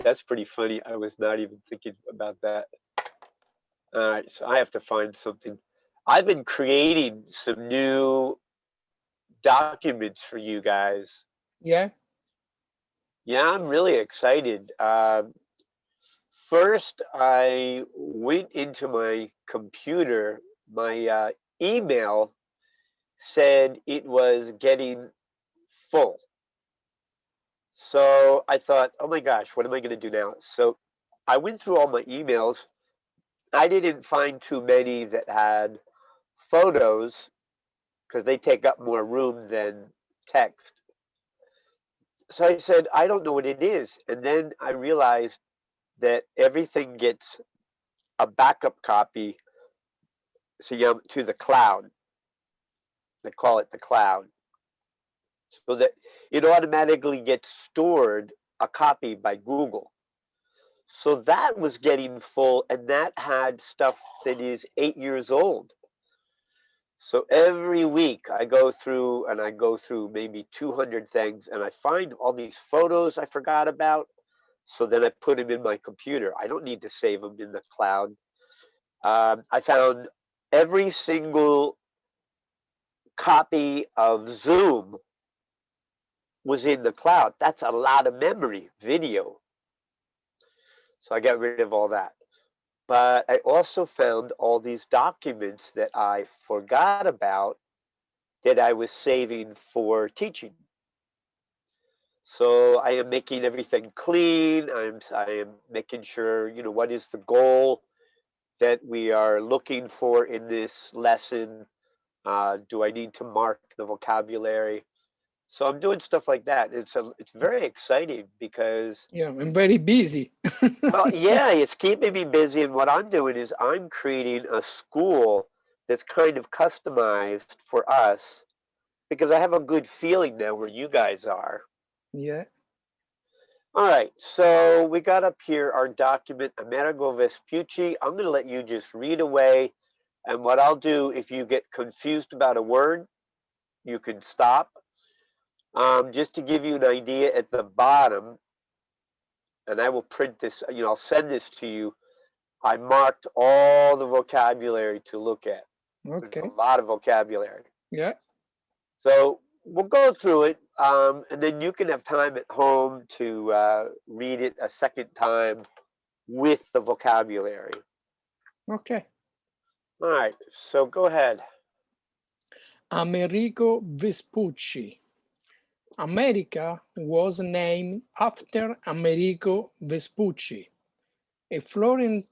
That's pretty funny. I was not even thinking about that. All right, so I have to find something. I've been creating some new documents for you guys. Yeah. Yeah, I'm really excited. First, I went into my computer. My email said it was getting full. So I thought, oh my gosh, what am I going to do now? So I went through all my emails. I didn't find too many that had photos because they take up more room than text. So I said, I don't know what it is. And then I realized that everything gets a backup copy, so to the cloud. They call it the cloud. So that it automatically gets stored a copy by Google. So that was getting full, and that had stuff that is 8 years old. So every week I go through maybe 200 things, and I find all these photos I forgot about. So then I put them in my computer. I don't need to save them in the cloud. I found every single copy of Zoom was in the cloud. That's a lot of memory, video. So I got rid of all that. But I also found all these documents that I forgot about that I was saving for teaching. So I am making everything clean. I am making sure, what is the goal that we are looking for in this lesson? Do I need to mark the vocabulary? So I'm doing stuff like that. It's very exciting because, Yeah, I'm very busy. well, yeah, it's keeping me busy. And what I'm doing is I'm creating a school that's kind of customized for us because I have a good feeling now where you guys are. Yeah. All right, so we got up here our document, Amerigo Vespucci. I'm going to let you just read away. And what I'll do, if you get confused about a word, you can stop. Just to give you an idea at the bottom, and I will print this, I'll send this to you. I marked all the vocabulary to look at. There's a Okay. lot of vocabulary. Yeah. So we'll go through it, and then you can have time at home to read it a second time with the vocabulary. Okay. All right, so go ahead. Amerigo Vespucci. America was named after Amerigo Vespucci, a Florentine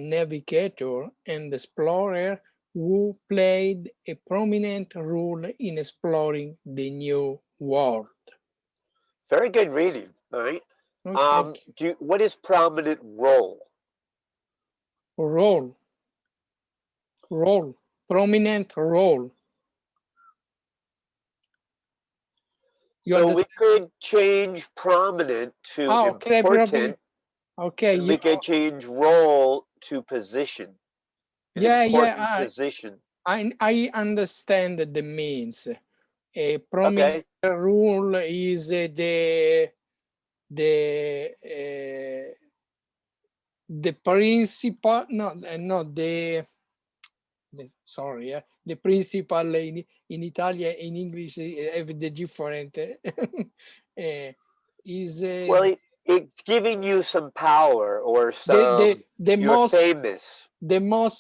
navigator and explorer who played a prominent role in exploring the New World. Very good reading. All right. Oh, thank you. What is prominent role? Role, role, prominent role. You So we understand? could change prominent to Ah, okay, probably. important, Okay, and we could change role to position, an yeah, yeah. important position. I understand the means. A prominent Okay. rule is the the principal, no, not the sorry, the principal in Italian, in English have the different is Well, it's giving you some power or some, the you're most famous.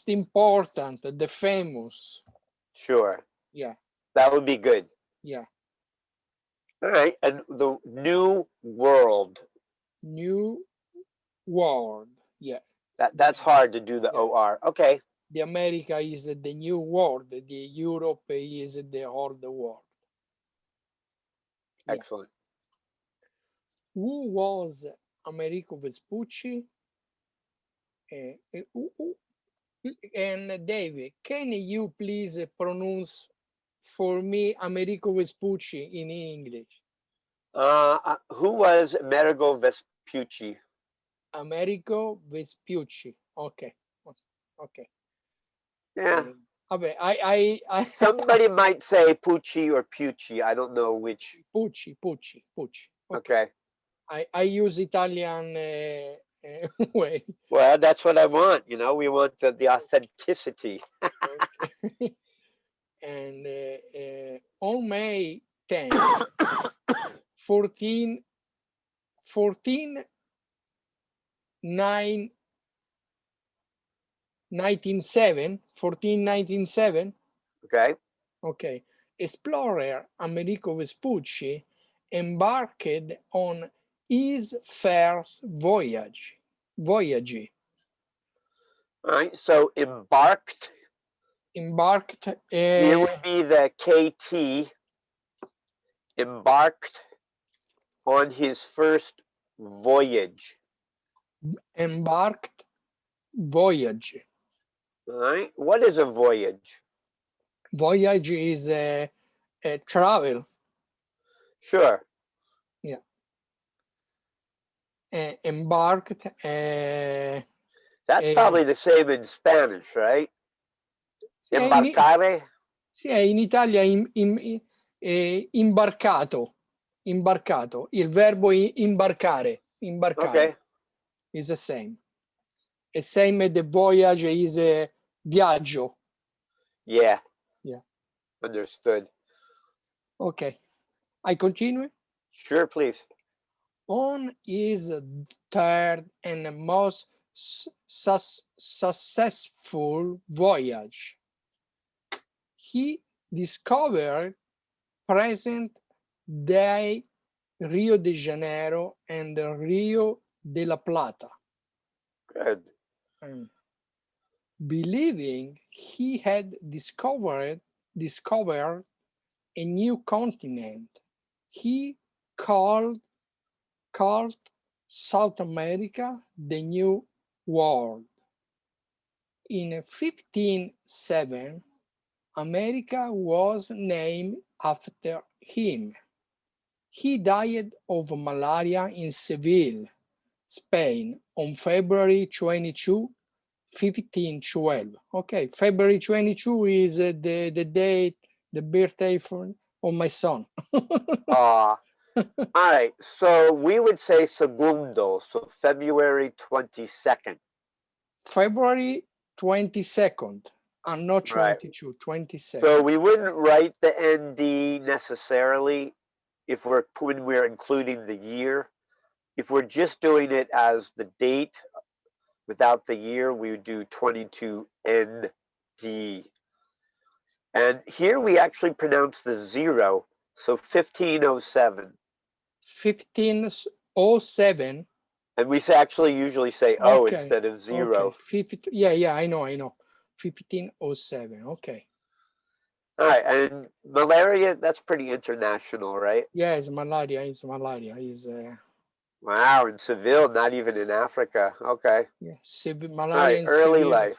important, the famous. Sure. Yeah, That would be good. yeah. All right. And the new world. New world. Yeah, That's hard to do the yeah. OR. Okay. The America is the new world. The Europe is the old world. Yeah. Excellent. Who was Amerigo Vespucci? And David, can you please pronounce for me Amerigo Vespucci in English? Who was Amerigo Vespucci? Amerigo Vespucci. Okay. Okay. Yeah. Vabbè, Somebody might say Pucci or Pucci. I don't know which. Pucci. Okay. Okay. I use Italian way. Well, that's what I want. You know, we want the authenticity. Okay. And on May 10, 14, 14 9, 1497. Okay. Okay. Explorer Amerigo Vespucci embarked on his first voyage. All right. So embarked. Embarked, It would be the KT. Embarked on his first voyage. embarked voyage. All right. What is a voyage? Voyage is a travel. Sure. Yeah. Embarked. That's probably the same in Spanish, right? Embarcare? Sì, in Italia imbarcato. Imbarcato. Il verbo imbarcare. Imbarcare. Okay. Is the same. The same as the voyage is a viaggio. Yeah. Yeah. Understood. Okay. I continue. Sure, please. On his third and most successful voyage, he discovered present-day Rio de Janeiro and Rio de la Plata. Good. Believing he had discovered a new continent, he called South America the New World. In 1507, America was named after him. He died of malaria in Seville, Spain, on February 22, 1512. Okay, February 22 is the date, the birthday of my son. All right. So we would say segundo, so February 22nd. February 22nd, and not Right. 22, 22nd. So we wouldn't write the ND necessarily if when we're including the year. If we're just doing it as the date without the year, we would do 22 ND. And here we actually pronounce the zero, so 1507. 1507. And we actually usually say O instead of zero. Okay. Yeah, I know. 1507. Okay. All right, and malaria, that's pretty international, right? Yeah, it's malaria. Wow, in Seville, not even in Africa. Okay. Yeah, All malaria right, in early Seville. life.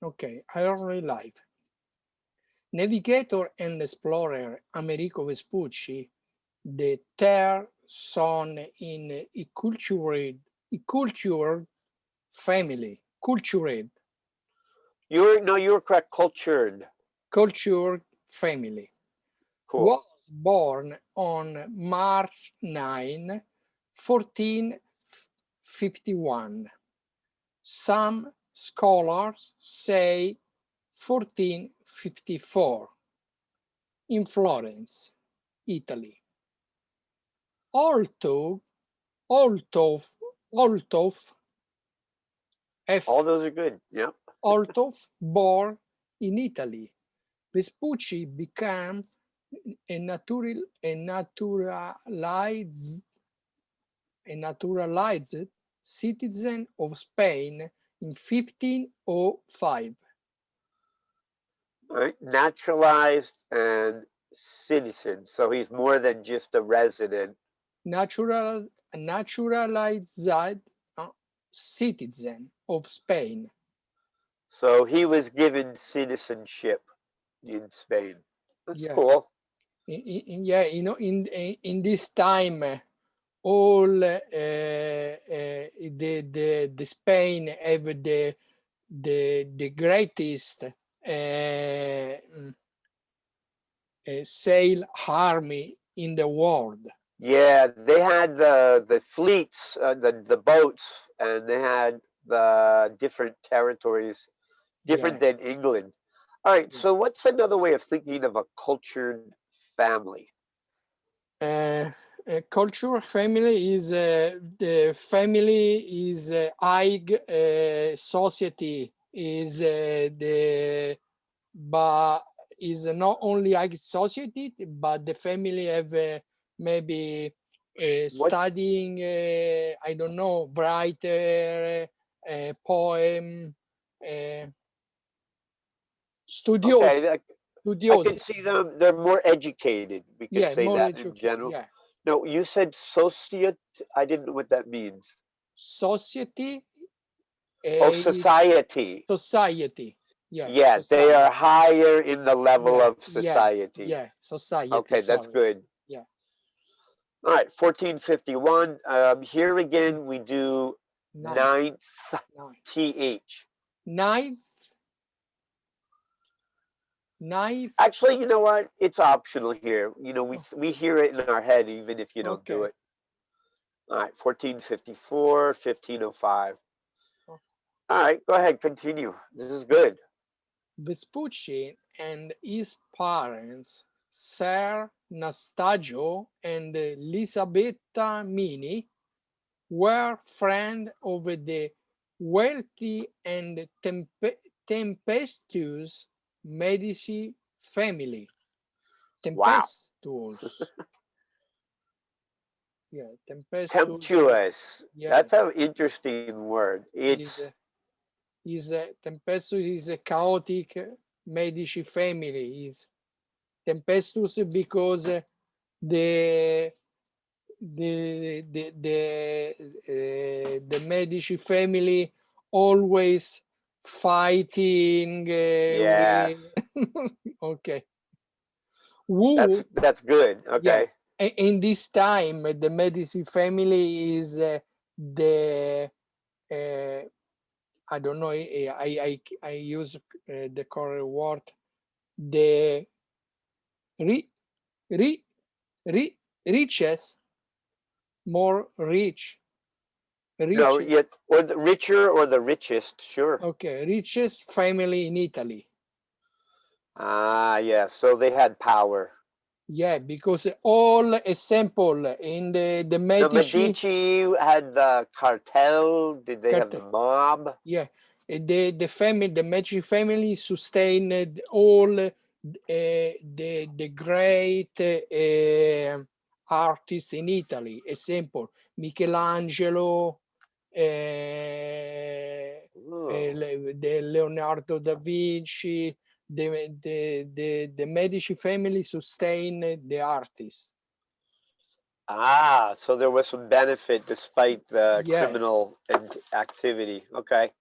Okay, early life. Navigator and explorer Amerigo Vespucci, the third son in a cultured family. Cultured You were correct. Cultured. family. Cool. Was born on March 9, 1451. Some scholars say 1454 in Florence, Italy. Although All those are good. Yep. born in Italy, Vespucci became a naturalized citizen of Spain in 1505. All right. Naturalized and citizen. So he's more than just a resident. Naturalized citizen of Spain. So he was given citizenship in Spain. That's Yeah, cool. in this time, all the Spain have the greatest sail army in the world. Yeah, they had the fleets, the boats, and they had the different territories, different Yeah. than England. All right, so what's another way of thinking of a cultured family? A culture family is the family is high society is the but is not only high society but the family have maybe What? studying I don't know writer poem uh, studios Okay, I studios can see them. They're more educated. We could yeah say more that in educated general. yeah No, you said societe. I didn't know what that means. society Oh, is society. society. Yeah, Yeah, they are society. higher in the level Yeah, of yeah, society. yeah, society. Okay, that's Sorry. good. Yeah. All right, 1451. Here again, we do Ninth, ninth ninth, th. ninth, ninth. Actually, you know what? It's optional here. Oh, We hear it in our head even if you don't do okay. it. All right, 1454, 1505. Oh. All right, go ahead, continue. This is good. Vespucci and his parents, Sir Nastagio and Elisabetta Mini, were friends of the wealthy and tempestuous Medici family. Wow. Tempestuous. Yeah, tempestuous. Temptuous. Yeah, That's an interesting word. is It's a tempestuous is a chaotic Medici family. Is tempestuous because the the Medici family always fighting yes. with okay who That's good. yeah Okay. in this time the Medici family is the uh, I don't know I use the correct word the ri, ri, richest more rich No, rich yet or the richer or the richest, sure. okay richest family in Italy. Ah, yeah. So they had power. Yeah, because all example in the The Medici Medici had the cartel. Did they have the cartel. mob? Yeah, the family, the Medici family sustained all the great artists in Italy. Example, Michelangelo, Oh. the Leonardo da Vinci. The Medici family sustained the artists. Ah, so there was some benefit despite the Yeah, criminal activity. Okay.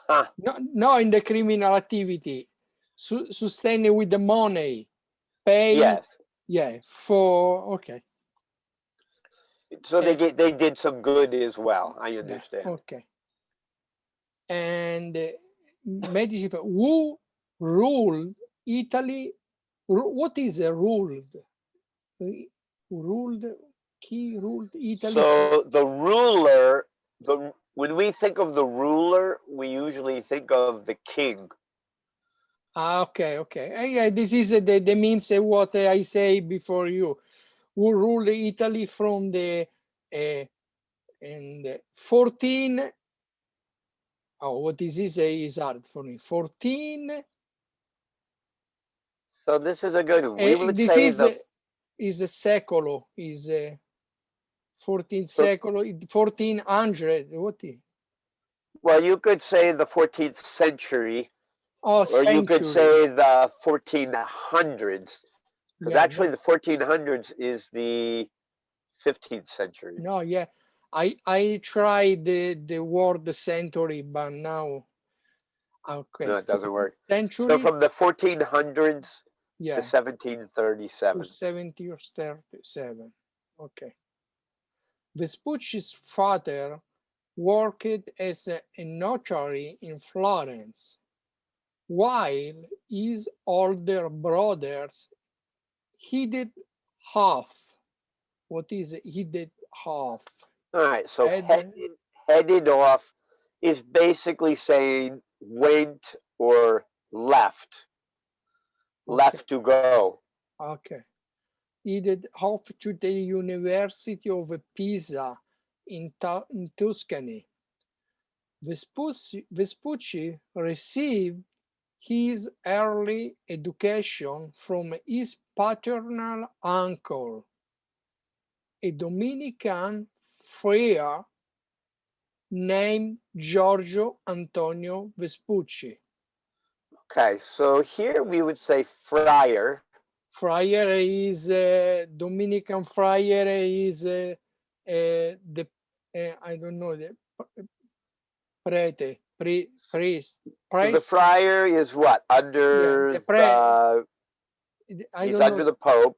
Huh. no in the criminal activity, sustained with the money, pay, Yes. yeah, for, okay, So uh, they did some good as well. I yeah, understand. okay. And Medici, who ruled Italy, what is a ruled? Ruled, key ruled Italy for, So the ruler, the when we think of the ruler, we usually think of the king. okay, okay. Yeah, this is the means what I say before you, who ruled Italy from the uh, and 14 oh what is hard for me 14 So this is a good one. We would this say the is a secolo is 14th so secolo 1400 what is well, you could say the 14th century, oh or you could century say the 1400s, because yeah actually no the 1400s is the 15th century. no yeah I tried the word century but now No, okay it doesn't work. So century from the 1400s to yeah to 1737. 70 or 37 okay. Vespucci's father worked as a notary in Florence, while his older brothers headed half. What is headed off? All right, so Head, headed off is basically saying went or left, okay, left to go. okay. Headed off to the University of Pisa in Tuscany. Vespucci received his early education from his paternal uncle, a Dominican friar named Giorgio Antonio Vespucci. Okay, so here we would say friar. Friar is Dominican friar is the I don't know the priest So the priest. friar is what? Yeah, Under the pre. I he's don't know. under the Pope.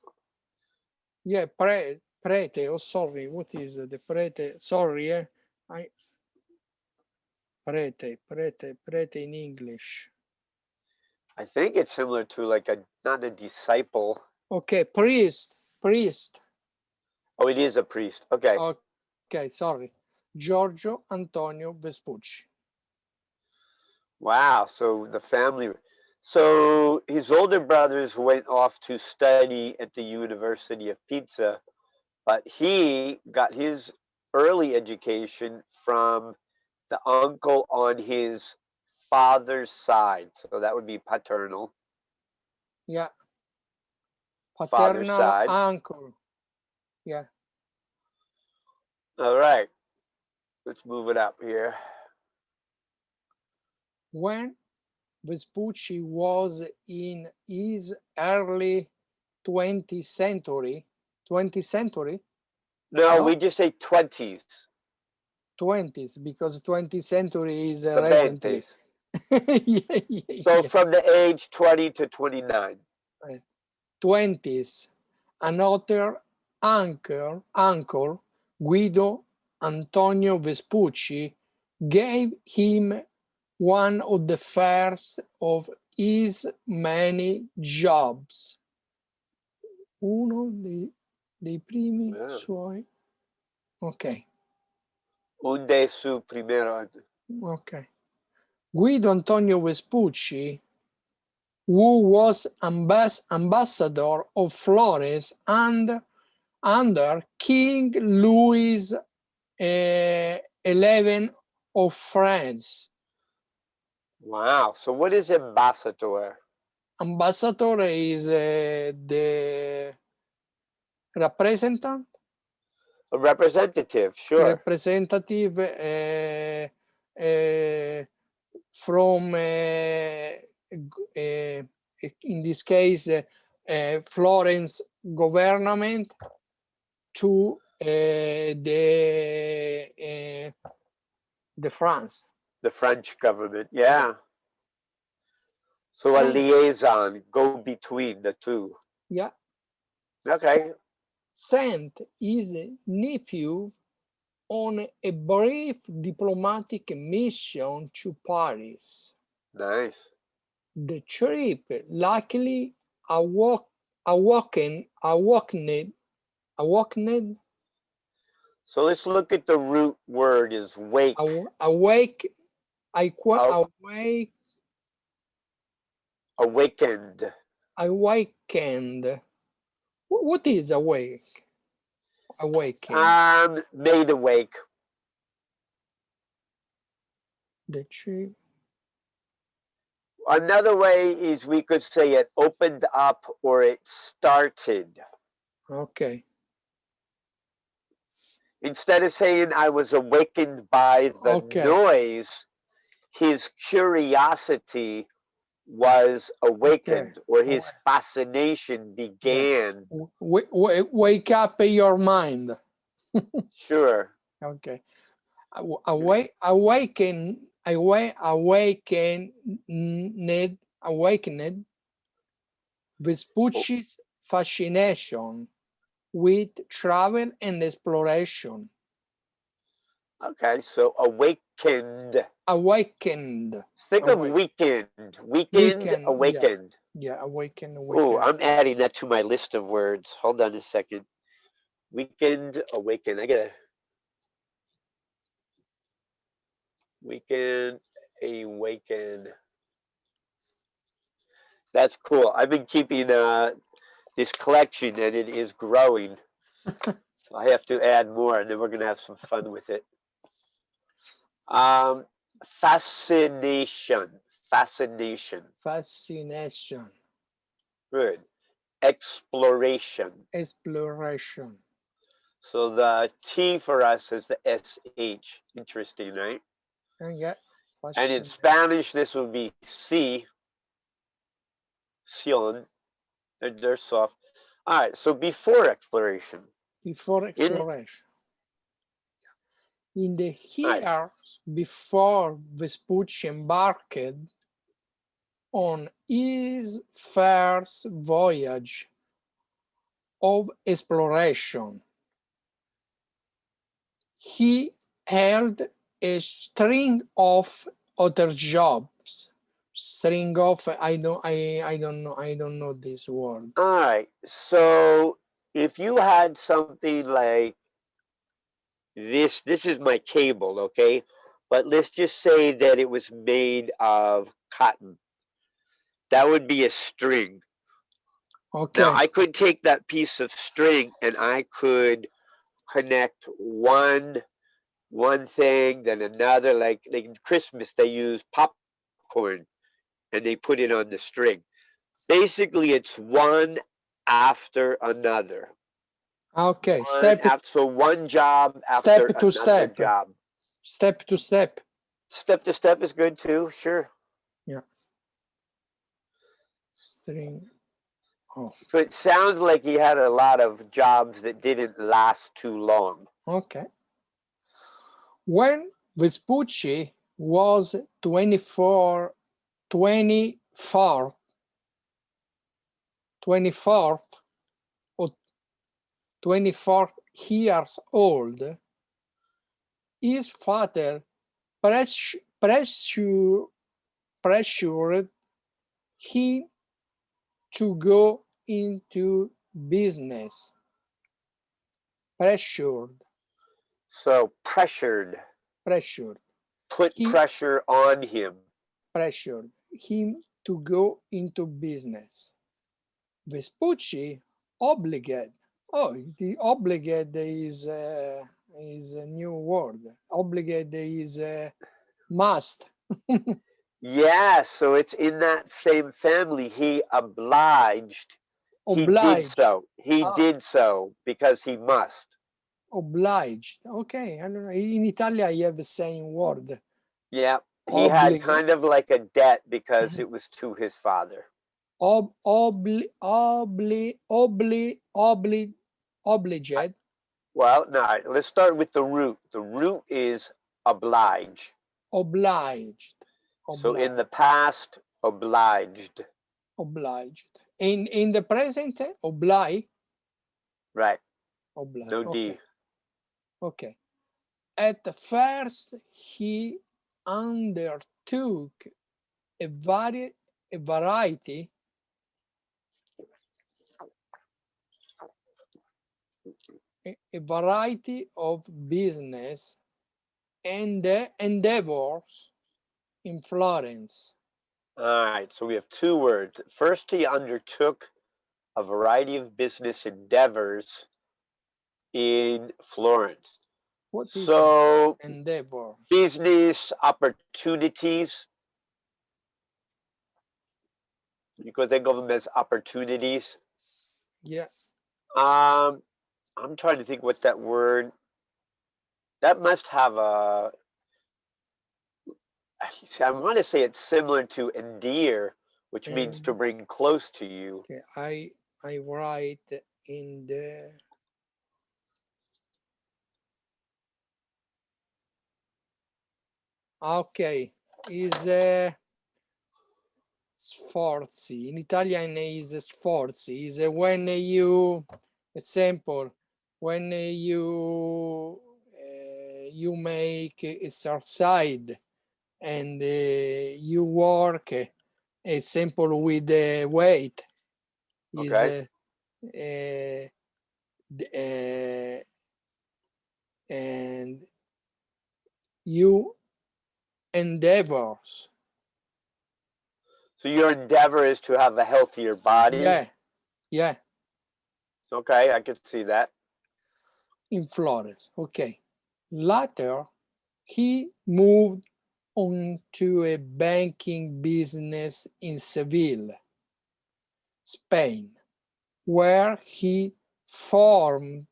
Yeah, prete. Oh, sorry. What is the prete? Sorry, I prete in English. I think it's similar to like a not a disciple. Okay, priest. Oh, it is a priest. Okay. Okay, sorry. Giorgio Antonio Vespucci. Wow. So the family. So his older brothers went off to study at the University of Pisa, but he got his early education from the uncle on his father's side. So that would be paternal. Yeah, Father's paternal side. uncle. Yeah. All right. Let's move it up here. When Vespucci was in his early 20th century, 20th century, No, no, we just say 20s. 20s, because 20th century is The recently. 20s. Yeah, So yeah. from the age 20 to 29. 20s. Another uncle, Guido Antonio Vespucci, gave him one of the first of his many jobs. Uno dei primi Yeah. suoi. Ok, Un de su primero. ok. Guido Antonio Vespucci, who was ambassador of Florence and under King Louis XI of France. Wow. So what is ambassador? Ambassador is the representant, A representative, sure. representative from, in this case, Florence government to the France. The French government. Yeah. So a Saint, liaison, go between the two. yeah, Okay. sent his nephew on a brief diplomatic mission to Paris. Nice. The trip luckily awakened. So let's look at the root word is wake. Awake. Oh, Awake. awakened. Awakened. What is awake? Awakened. Made awake. The trip. Another way is we could say it opened up or it started. Okay. Instead of saying I was awakened by the Okay. noise, his curiosity was awakened, or his fascination began. Yeah. Wake up your mind. Sure. Okay. Awakened Vespucci's fascination with travel and exploration. Okay, so awakened. Awakened. Think of weekend. Weekend, awakened. Yeah, awakened. Oh, I'm adding that to my list of words. Hold on a second. Weekend awaken. I gotta weekend awaken. That's cool. I've been keeping this collection and it is growing. So I have to add more and then we're gonna have some fun with it. Um, fascination. Fascination. Fascination. Good. Exploration. Exploration. So the T for us is the SH. Interesting, right? Yeah. And in Spanish, this would be C. Sion. They're soft. All right. So before exploration. Before exploration. In the years before Vespucci embarked on his first voyage of exploration, he held a string of other jobs. String of I don't know this word. All right. So if you had something like this is my cable, okay? But let's just say that it was made of cotton. That would be a string. Okay. Now I could take that piece of string and I could connect one thing, then another. Like in Christmas, they use popcorn and they put it on the string. Basically, it's one after another. Okay. So one job after step to another step. job. Step to step. Step to step is good too, sure. Yeah. String. Oh. So it sounds like he had a lot of jobs that didn't last too long. Okay. When Vespucci was 24th or 24 years old, his father pressured him to go into business. Pressured. So pressured. Put pressure on him. Pressured him to go into business. Vespucci obligated. Oh, the obligated is a new word. Obligated is must. Yeah, so it's in that same family. He obliged. He did so. He did so because he must. Obliged. Okay, I don't know. In Italia, you have the same word. Yeah, he had kind of like a debt because it was to his father. Obliged. Well, no, let's start with the root. The root is oblige. Obliged. So in the past, obliged. Obliged. In the present, oblige. Right. Oblige. No D. Okay. At first, he undertook a variety of business and endeavors in Florence. All right, so we have two words. First, he undertook a variety of business endeavors in Florence. What is so endeavor? Business opportunities. You could think of them as opportunities. Yeah. I'm trying to think what that word. That must have a. I want to say it's similar to endear, which means to bring close to you. Okay, I write in the. Okay, is sforzi. In Italian is sforzi. Is when you, example, when you make exercise and you work, example with the weight. Is Okay. and you endeavors. So your endeavor is to have a healthier body. Yeah, Okay, I could see that. in Florence. Okay. Later, he moved on to a banking business in Seville, Spain, where he formed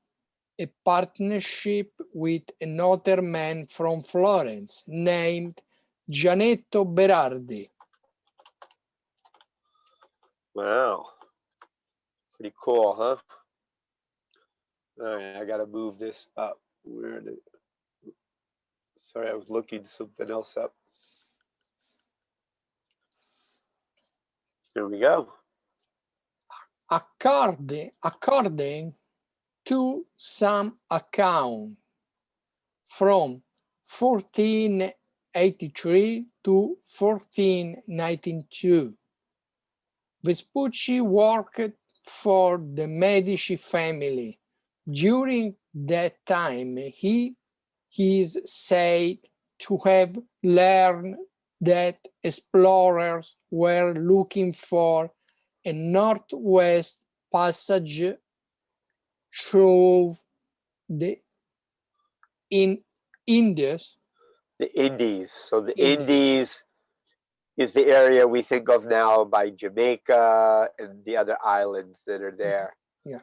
a partnership with another man from Florence named Gianetto Berardi. Wow. Pretty cool, huh? All right, I gotta move this up. Where did? Sorry, I was looking something else up. Here we go. According to some account, from 1483 to 1492, Vespucci worked for the Medici family. During that time, he is said to have learned that explorers were looking for a northwest passage through the Indies. The Indies. So the Indies is the area we think of now by Jamaica and the other islands that are there. Yeah.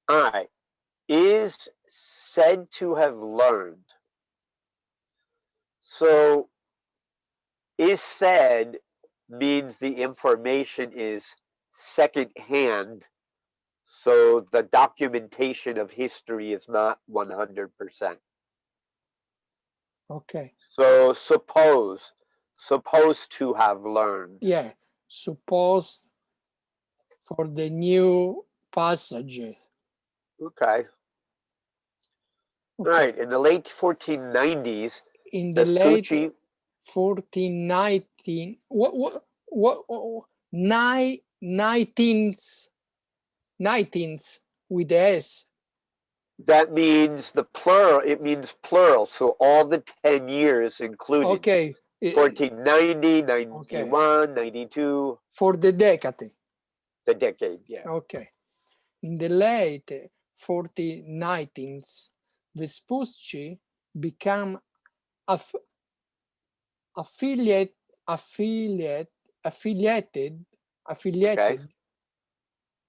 All right. Is said to have learned. So is said means the information is secondhand. So the documentation of history is not 100%. Okay. So supposed to have learned. Yeah. Suppose for the new passage. Okay. All right. In the late 1490s, In the late Vespucci 1419, what 19th with the S. that means the plural, it means plural. So all the 10 years included. Okay. 1490, Okay. 91, 92. For the decade. The decade, yeah. Okay. In the late 1419s, Vespucci became affiliated Okay.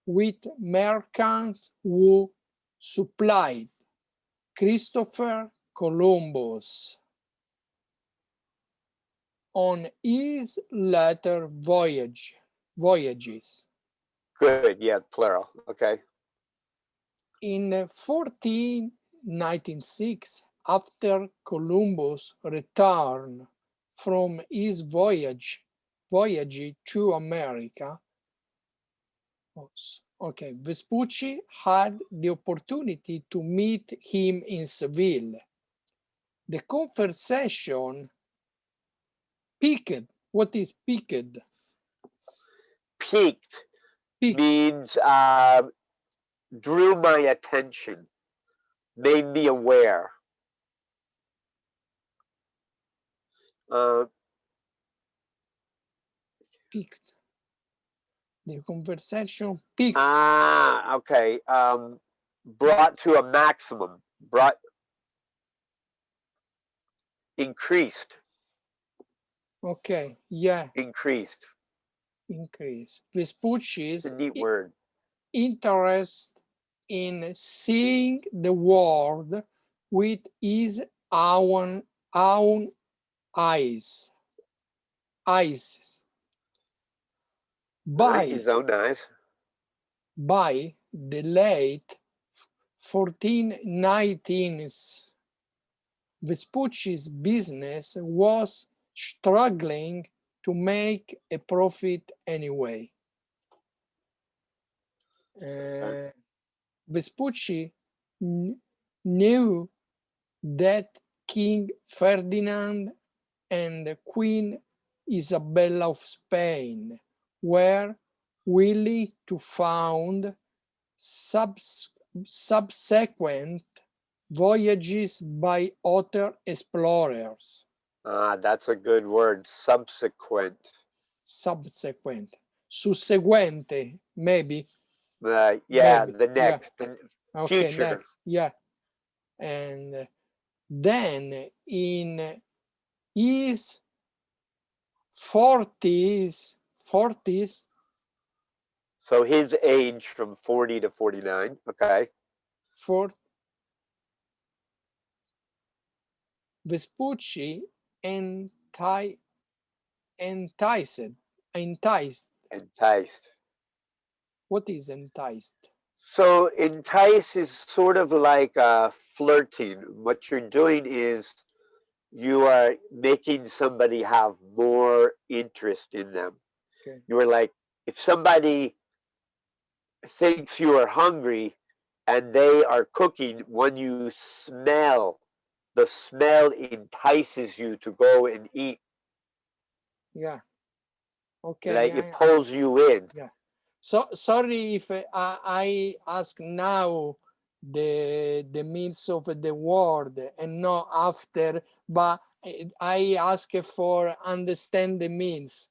with merchants who supplied Christopher Columbus on his later voyages. Good, yeah, plural. Okay. In 1496, after Columbus returned from his voyage to America, okay, Vespucci had the opportunity to meet him in Seville. The conversation peaked. What is peaked? Peaked means drew my attention, made me aware. Peaked. The conversation peaked. Okay. Brought to a maximum. Increased. Okay, yeah. Increased. Vespucci's It's a neat word. interest in seeing the world with his own eyes. His own eyes. By the late 1419s, Vespucci's business was struggling to make a profit anyway. Vespucci knew that King Ferdinand and Queen Isabella of Spain were willing to fund subsequent voyages by other explorers. That's a good word. Subsequent. Subsequent. Susseguente, maybe. Yeah, Maybe. the Yeah. next, the Okay, future. next. Yeah. And then in his 40s, So his age from 40 to 49. Okay. for Vespucci enti- enticed. Enticed. Enticed. What is enticed? So entice is sort of like flirting. What you're doing is you are making somebody have more interest in them. Okay. You're like, if somebody thinks you are hungry and they are cooking, when you smell, the smell entices you to go and eat. Yeah. Okay. Right? It Yeah. pulls you in. Yeah. So sorry if I ask now the means of the word and not after, but I ask for understand the means.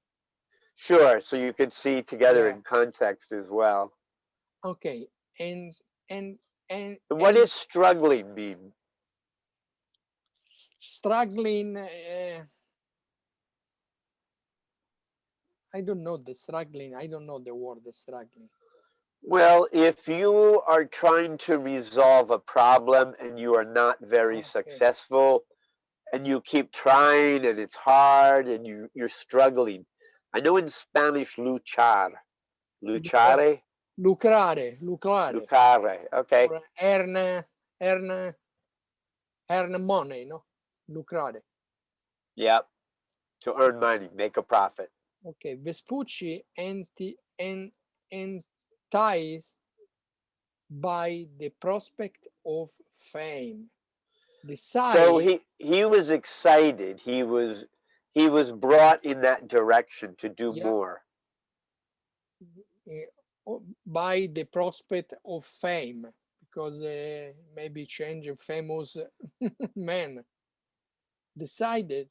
Sure, so you could see together Yeah. in context as well. Okay. And and and And what and does struggling mean? struggling. I don't know the struggling. I don't know the word struggling. Well, if you are trying to resolve a problem and you are not very Okay. successful and you keep trying and it's hard and you're struggling. I know in Spanish luchar. Lucrare. Luchare? Lucrare. Lucare. Okay. Or earn money, no? Lucrare. Yep. To earn money, make a profit. Okay, Vespucci enticed by the prospect of fame. So Decide, he was excited. He was brought in that direction to do yeah, more. by the prospect of fame, because maybe change a famous man, decided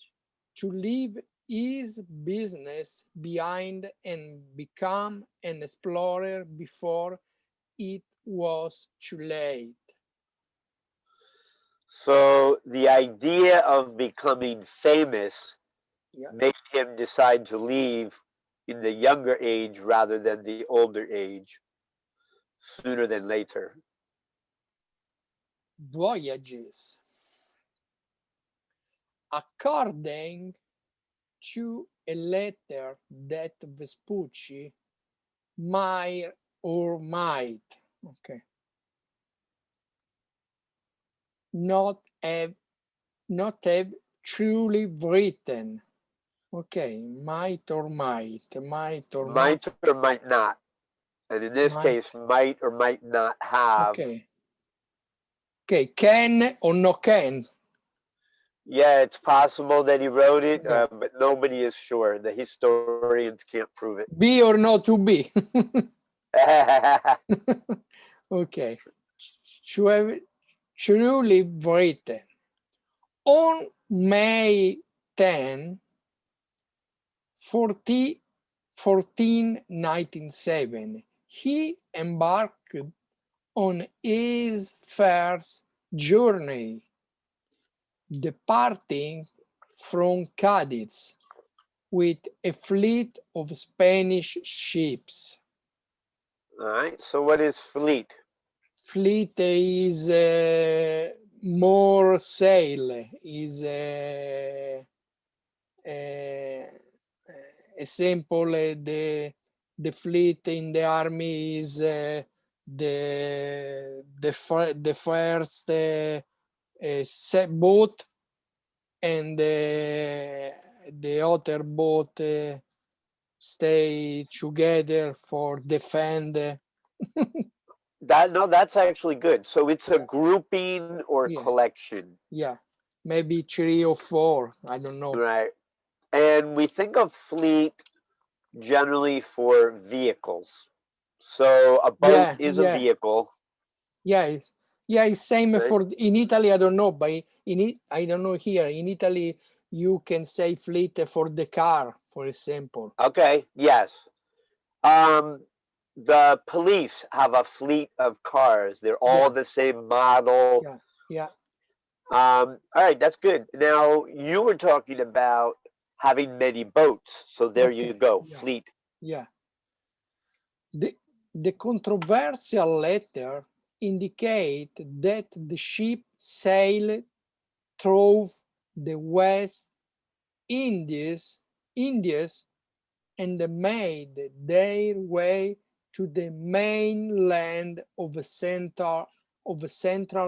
to leave his business behind and become an explorer before it was too late. So the idea of becoming famous Yeah. made him decide to leave in the younger age rather than the older age sooner than later. Voyages. According to a letter that Vespucci might or might, okay, not have not have truly written. Okay, might, Might or might not. And in this case, might. might or might not have. Okay, okay, can or no can. Yeah, it's possible that he wrote it, Yeah, but nobody is sure. The historians can't prove it. be or not to be. Okay, to have truly written on May 10, 1497, he embarked on his first journey, departing from Cadiz with a fleet of Spanish ships. All right. So what is fleet? Fleet is more sail, is example, the fleet in the army is the first boat, and the other boat stay together for defend. That's actually good. So it's a Yeah, grouping or yeah, collection, yeah. Maybe 3 or 4. I don't know. right? And we think of fleet generally for vehicles. So a boat Yeah, is a yeah, vehicle. It's same Right? for in Italy. I don't know, but I don't know here in Italy you can say fleet for the car, for example. Okay, yes. The police have a fleet of cars. They're all Yeah, the same model. yeah, yeah, All right, that's good. Now, you were talking about having many boats. So there you okay, go, yeah, fleet. yeah. The controversial letter indicate that the ship sailed through the West Indies and made their way to the mainland of Central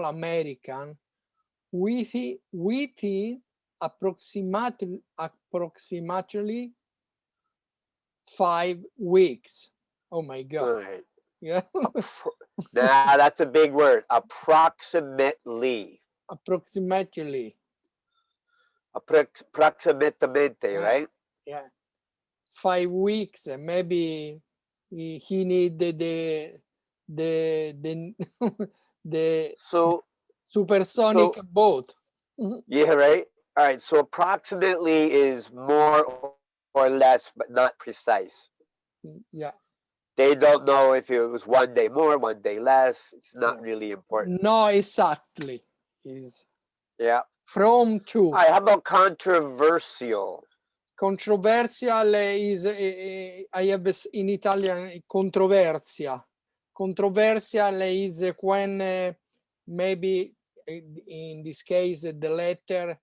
America within approximately 5 weeks. Oh my All God. right. Yeah. Now, that's a big word. Approximately. Approximately. Approximatamente, Yeah. right? Yeah. 5 weeks. Maybe he needed the the So, supersonic so boat. Mhm. yeah, right. All right. So approximately is more or less, but not precise. Yeah. They don't know if it was one day more, one day less. It's not Yeah. really important. No, exactly. Is Yeah. from All to. right. How about controversial? Controversial is I have in Italian controversia. Controversial is when maybe in this case the letter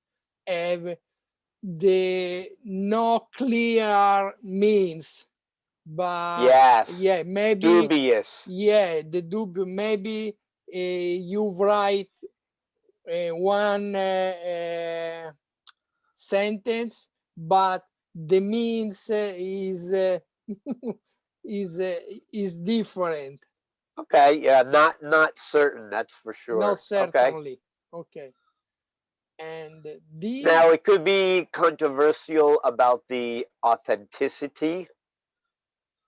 have the no clear means, but Yes. yeah, maybe Dubious. the maybe you write one sentence, but the means is uh, is different. Okay. Yeah. Not certain. That's for Not sure. Okay. certainly. Okay. And Now this it could be controversial about the authenticity, it,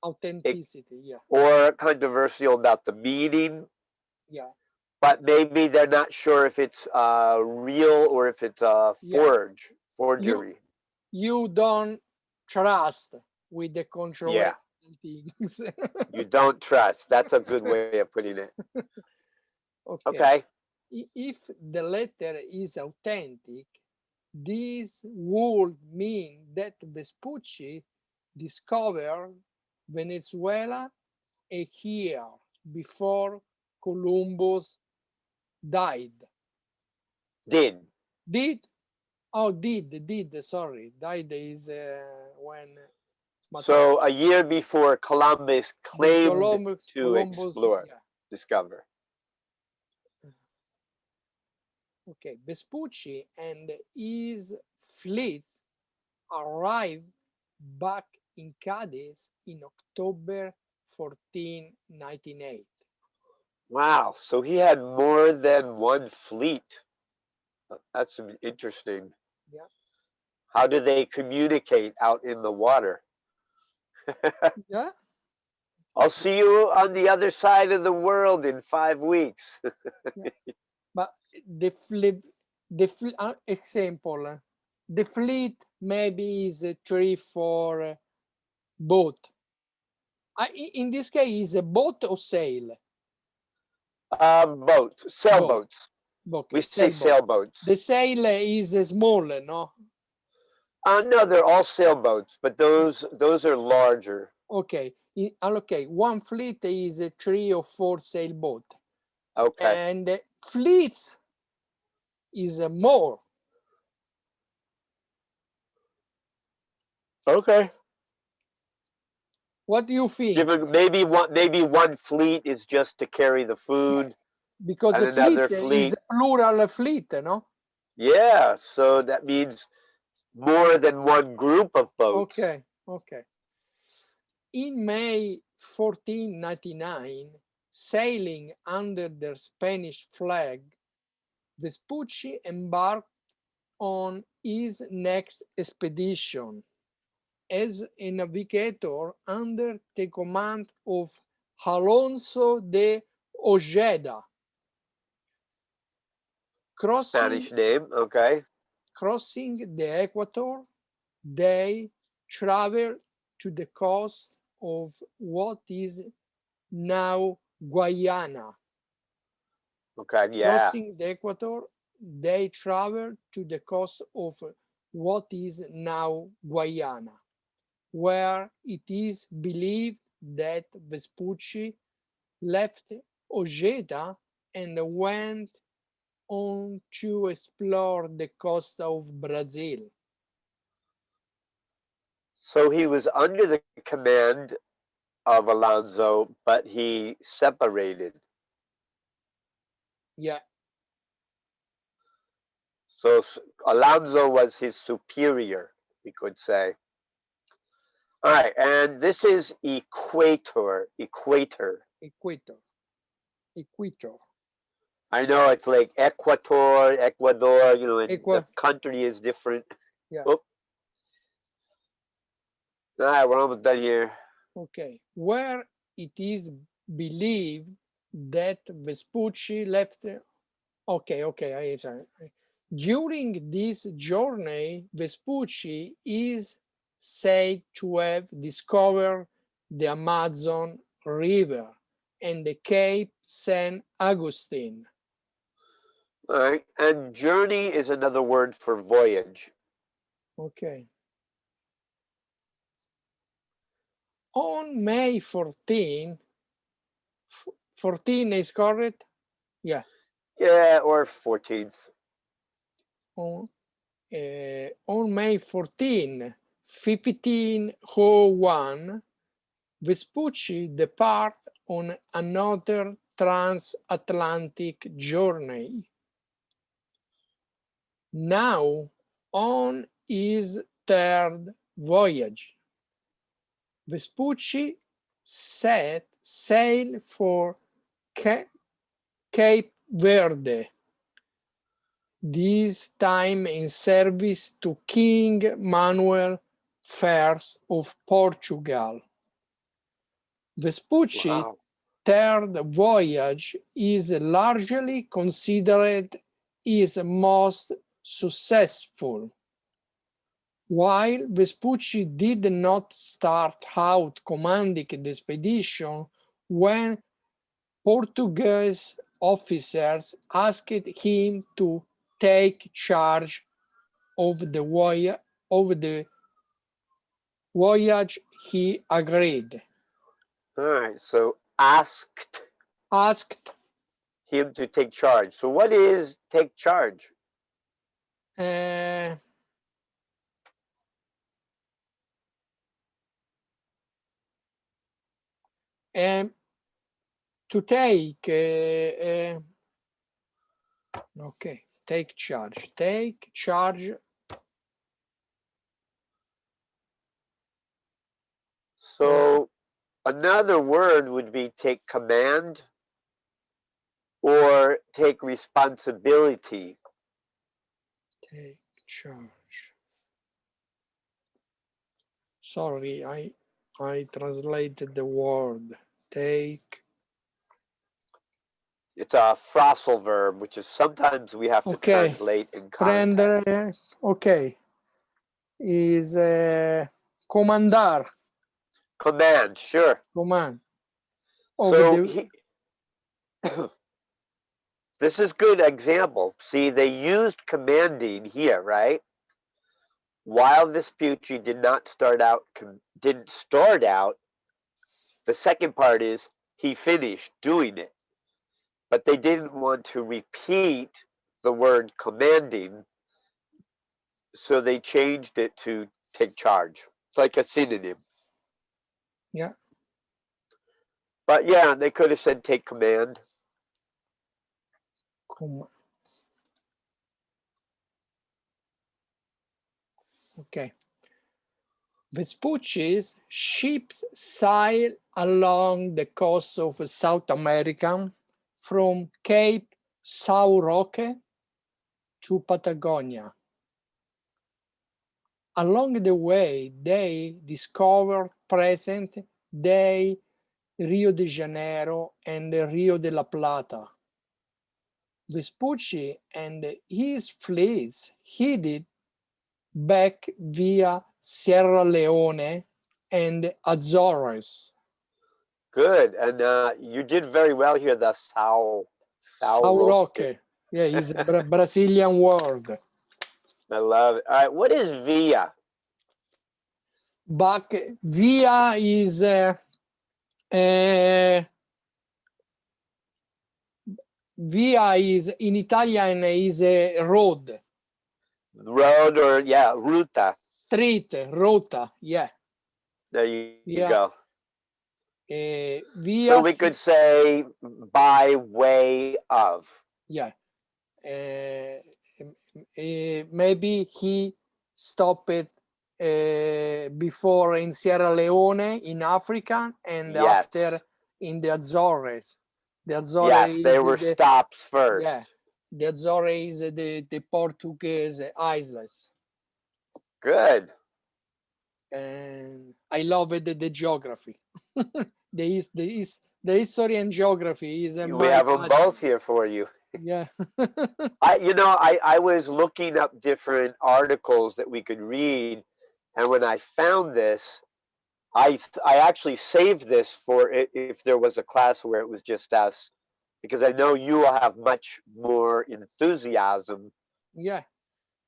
authenticity, yeah, or controversial about the meaning, yeah, but maybe they're not sure if it's real or if it's yeah. You forgery. you don't trust with the controversial Yeah, things. you don't trust. That's a good way of putting it. Okay. Okay. If the letter is authentic, this would mean that Vespucci discovered Venezuela a year before Columbus died. Did. Did? Oh, sorry. Died is when, but So a year before Columbus the claimed to Columbus, explore, yeah. discover. Okay. Vespucci and his fleet arrived back in Cadiz in October 1498. Wow. So he had more than one fleet. That's interesting. Yeah. How do they communicate out in the water? Yeah. I'll see you on the other side of the world in 5 weeks. Yeah. But the fleet, example, the fleet maybe is 3 4 boat. In this case, is a boat or sail? Boats, Boat. sailboats. We Okay, say sailboat. sailboats. The sail is small, no? No, they're all sailboats, but those are larger. Okay. Okay. One fleet is 3 or 4 sailboat, Okay. and fleets is more. Okay. What do you think? Given maybe one fleet is just to carry the Yeah, food, because and the fleet another is fleet. a plural fleet, no? Yeah, so that means more than one group of boats. Okay, okay. In May 1499, sailing under the Spanish flag, Vespucci embarked on his next expedition as a navigator under the command of Alonso de Ojeda. Spanish name, okay. Crossing the equator, they travel to the coast of what is now Guyana. Okay, yeah. Crossing the equator, they travel to the coast of what is now Guyana, where it is believed that Vespucci left Ojeda and went on to explore the coast of Brazil. So he was under the command of Alonso, but he separated. Yeah. So Alonso was his superior, we could say. All right, and this is equator. Equator. I know it's like Ecuador, Ecuador, you know, and the country is different. Yeah. Oop. All right, we're almost done here. Okay, where it is believed that Vespucci left. Okay. During this journey, Vespucci is said to have discovered the Amazon River and the Cape San Agustin. All right, and journey is another word for voyage. Okay. On May 14 is correct? Yeah. Yeah, or 14th. On May 14, 1501, Vespucci depart on another transatlantic journey. Now on his third voyage, Vespucci set sail for Cape Verde, this time in service to King Manuel I of Portugal. Vespucci's third voyage is largely considered his most successful. While Vespucci did not start out commanding the expedition, when Portuguese officers asked him to take charge of the voyage, he agreed. All right, so asked him to take charge. So what is take charge? To take, okay, take charge. So another word would be take command or take responsibility. Take charge. Sorry, I translated the word take. It's a phrasal verb, which is sometimes we have to translate in context. Prendere, okay. Is comandar. Command, sure. Command. So this is good example. See, they used commanding here, right? While Vespucci didn't start out, the second part is he finished doing it. But they didn't want to repeat the word commanding, so they changed it to take charge. It's like a synonym. Yeah. But yeah, they could have said take command. Okay. Vespucci's ships sail along the coast of South America from Cape São Roque to Patagonia. Along the way, they discovered present-day Rio de Janeiro and Rio de la Plata. Vespucci and his fleets headed back via Sierra Leone and Azores. Good. And you did very well here, the Sao Sao Roque. Roque. Yeah, it's a Brazilian word. I love it. All right, what is via? But via is via is in Italian is a road, Road or, yeah, ruta. street, rota. Yeah, There you via go. So via. we could say by way of. Yeah. Maybe he stopped it before in Sierra Leone in Africa and Yes. after in the Azores. The Azores Yes, they is were the, stops yeah, first. the Azores is the Portuguese islands. Good. And I love it, the geography. The history and geography is We my have them passion. both here for you. Yeah. I was looking up different articles that we could read, and when I found this, I actually saved this for it if there was a class where it was just us, because I know you will have much more enthusiasm Yeah.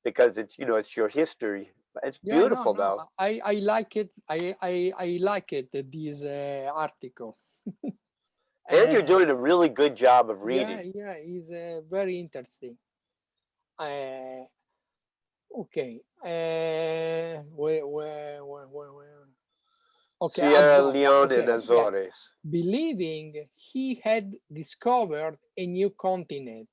because it's your history. It's Yeah, no, beautiful no. though, I like it. I like it. This article. and you're Uh, doing a really good job of yeah, reading. yeah, it's very interesting. Uh, okay. Where? Okay, Sierra Azores. Leone and Okay, yeah. Azores. Believing he had discovered a new continent,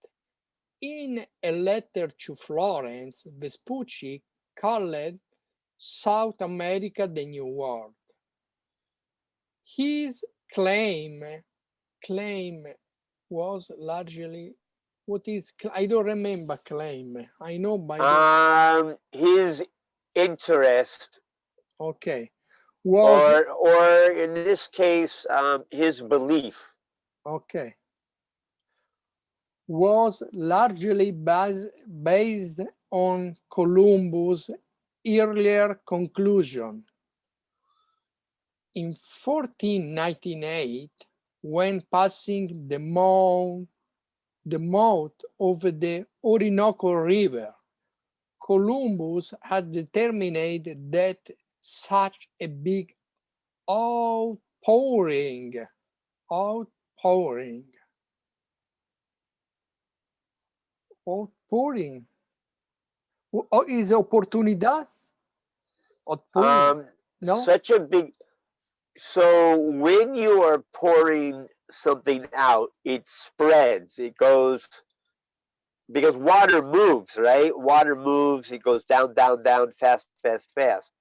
in a letter to Florence, Vespucci called South America the New World. His claim was largely what is I don't remember claim. I know by the His interest, okay was or in this case, his belief. okay was largely based on Columbus' earlier conclusion. In 1498, when passing the mouth of the Orinoco River, Columbus had determined that such a big outpouring, outpouring, outpouring, is oportunidad? Outpouring, no? Such a big. So when you are pouring something out, it spreads. It goes because water moves, right? Water moves. It goes down, down, down, fast, fast, fast.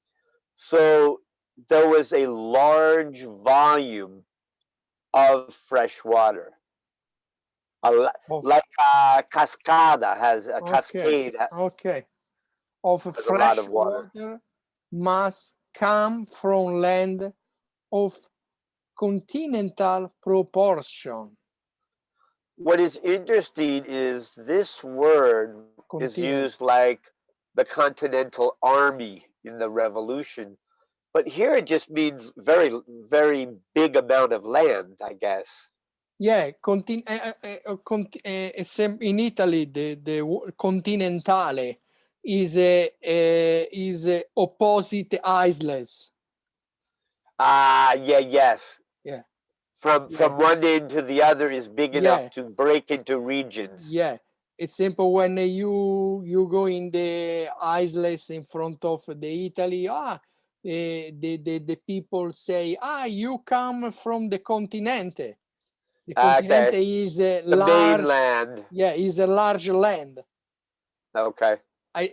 So there was a large volume of fresh water. Oh, Like a cascada has a okay, cascade okay. Of has a lot fresh of water. water must come from land of continental proportion. What is interesting is this word is Continent. used like the Continental Army in the Revolution, but here it just means very, very big amount of land, I guess. Yeah, in Italy, the continentale is opposite islands. Yeah, yes. Yeah, yeah, From one end to the other is big enough yeah, to break into regions. yeah. It's simple when you go in the islands in front of the Italy. The people say, you come from the continente. The continente Okay, is a the large, mainland. yeah, is a large land. Okay,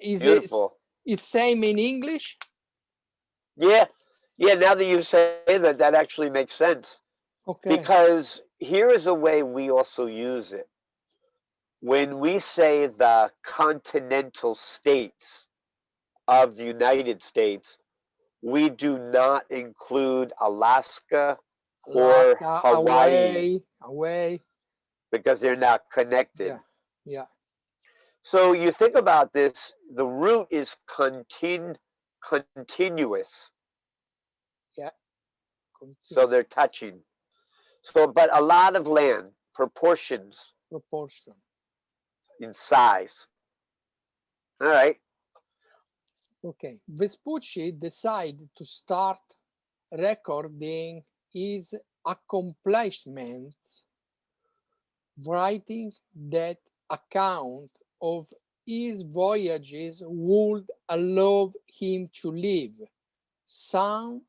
Is it? beautiful. It's same in English. Yeah, yeah. Now that you say that, that actually makes sense Okay. because here is a way we also use it. When we say the continental states of the United States, we do not include Alaska or Alaska, Hawaii away. because they're not connected. Yeah. Yeah. So you think about this, the root is continuous. Yeah. So Continue. they're touching. So, but a lot of land, proportions Proportion. in size. All right. Okay. Vespucci decided to start recording his accomplishments, writing that account of his voyages would allow him to leave some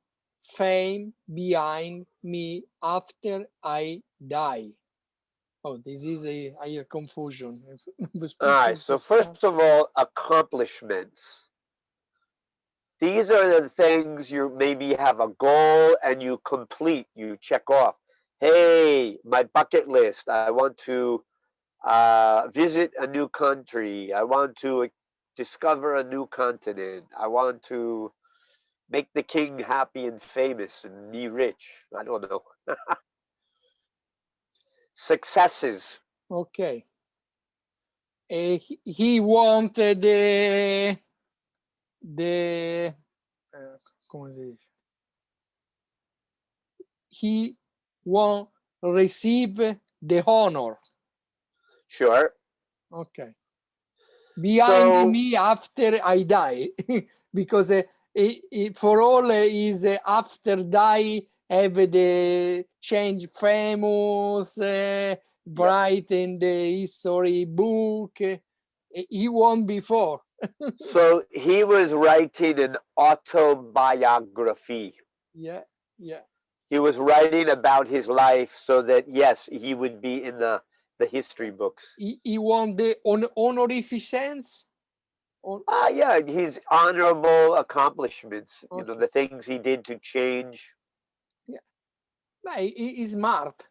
fame behind me after I die. Oh, this is a confusion. All right. Vespucci to So start. first of all, accomplishments. These are the things you maybe have a goal and you complete, you check off. Hey, my bucket list. I want to visit a new country. I want to discover a new continent. I want to make the king happy and famous and be rich. I don't know. Successes. Okay. He wanted the come si dice? He won't receive the honor. Sure. Okay. Behind So, me after I die, because for all is after die have the change famous, yep. write in the history book. He won before. So he was writing an autobiography. Yeah, yeah. He was writing about his life so that, yes, he would be in the history books. He won the honorificence. Yeah, his honorable accomplishments, Okay. the things he did to change. Yeah. But he smart.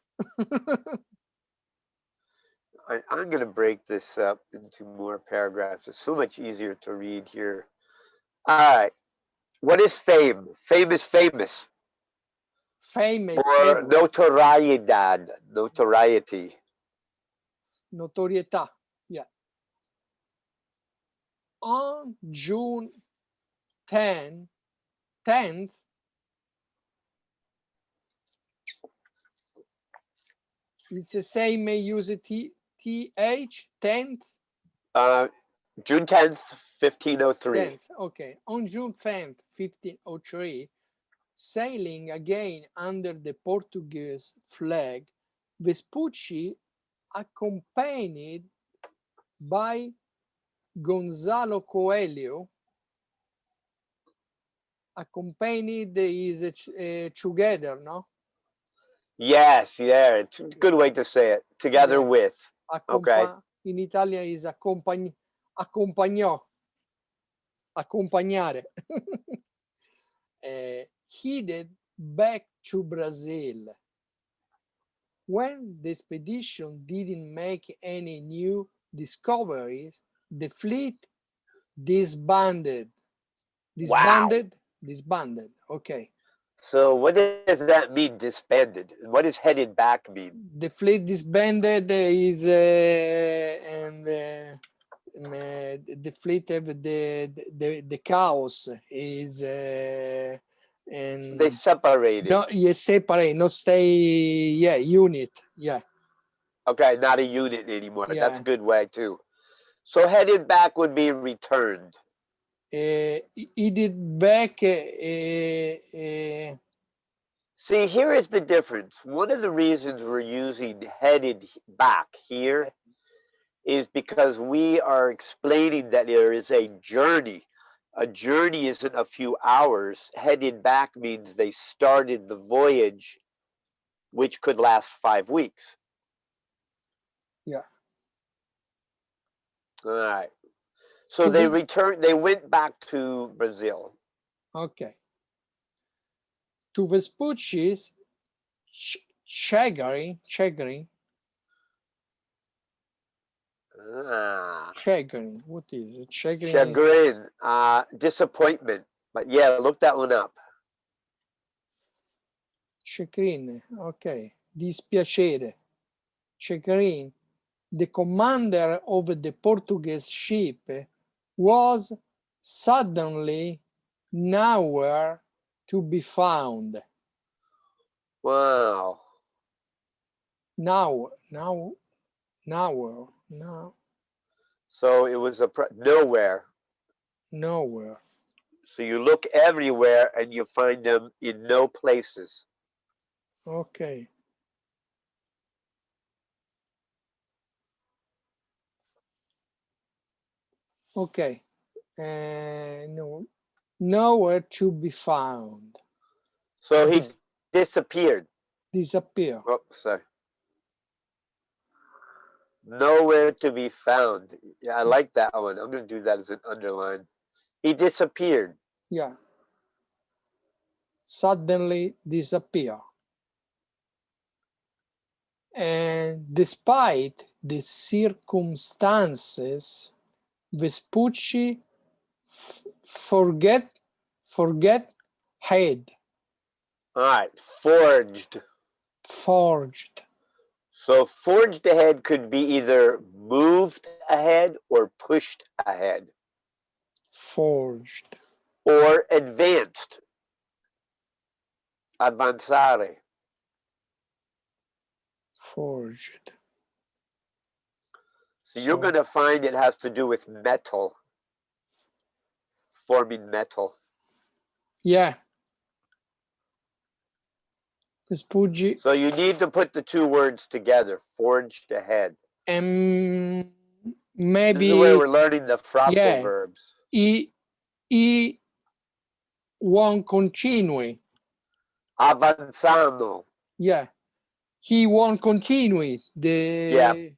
I'm going to break this up into more paragraphs. It's so much easier to read here. All right. What is fame? Fame is famous. Fame is Or famous. notoriedad, notoriety. Notorietà. Yeah. On June 10th, it's the same use th 10th. Uh, June 10th, 1503. 10th. Okay. On June 10th, 1503, sailing again under the Portuguese flag, Vespucci, accompanied by Gonzalo Coelho, accompanied is together, no? Yes, yeah, it's a good way to say it. Together Yeah. with. Okay. In Italia is accompagnò, accompagnare. Headed back to Brazil. When the expedition didn't make any new discoveries, the fleet disbanded. Wow. Disbanded. Okay. So what does that mean, disbanded? What does headed back mean? The fleet disbanded is and the fleet have the chaos is They and separated. no, yes, separate, not stay, yeah, unit, yeah, Okay, not a unit anymore. That's a yeah. good way too. So headed back would be returned. He did back See, here is the difference. One of the reasons we're using headed back here is because we are explaining that there is a journey. A journey isn't a few hours. Headed back means they started the voyage, which could last 5 weeks. yeah, All right. So to they be returned, they went back to Brazil. okay, to Vespucci's chagrin, Ah, what is it? Chagrin is chagrin, disappointment. But yeah, look that one up. chagrin, ok, dispiacere, chagrin, the commander of the Portuguese ship was suddenly nowhere to be found. Wow. Now. So it was nowhere. Nowhere. So you look everywhere and you find them in no places. Okay. Okay. No, nowhere to be found. So he disappeared. Disappear. Oh, sorry. Nowhere to be found. Yeah, I like that one. I'm going to do that as an underline. He disappeared. Yeah. Suddenly disappear. And despite the circumstances, Vespucci forget head. All right. Forged. Forged. So forged ahead could be either moved ahead or pushed ahead. Forged. Or advanced. Avanzare. Forged. So you're going to find it has to do with metal. Forming metal. Yeah. Vespucci. So you need to put the two words together. Forged ahead. Maybe. This is where we're learning the phrasal verbs. He won't continue. Avanzando. Yeah. He won't continue the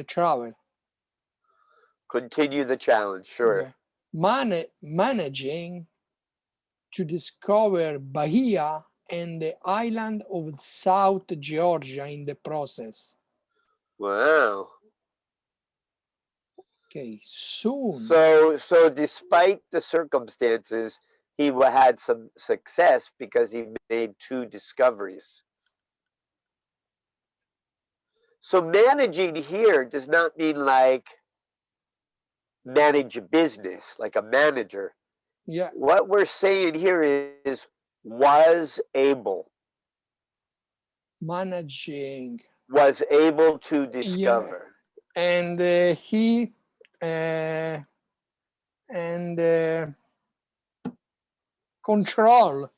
travel. Continue the challenge, sure. Yeah. Managing to discover Bahia and the island of South Georgia in the process. Wow. Okay, soon. So despite the circumstances, he had some success because he made two discoveries. So managing here does not mean like manage a business, like a manager. Yeah. What we're saying here is was able. Managing. Was able to discover. Yeah. And he control.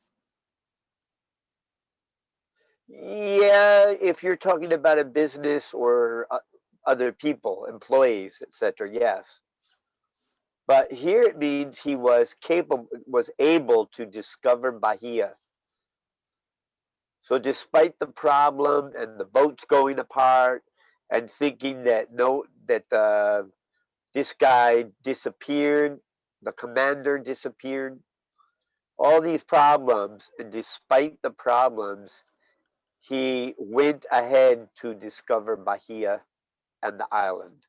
Yeah, if you're talking about a business or other people, employees, etc., yes. But here it means he was able to discover Bahia. So despite the problem and the boats going apart and thinking that this guy disappeared, the commander disappeared, all these problems, and despite the problems, he went ahead to discover Bahia and the island.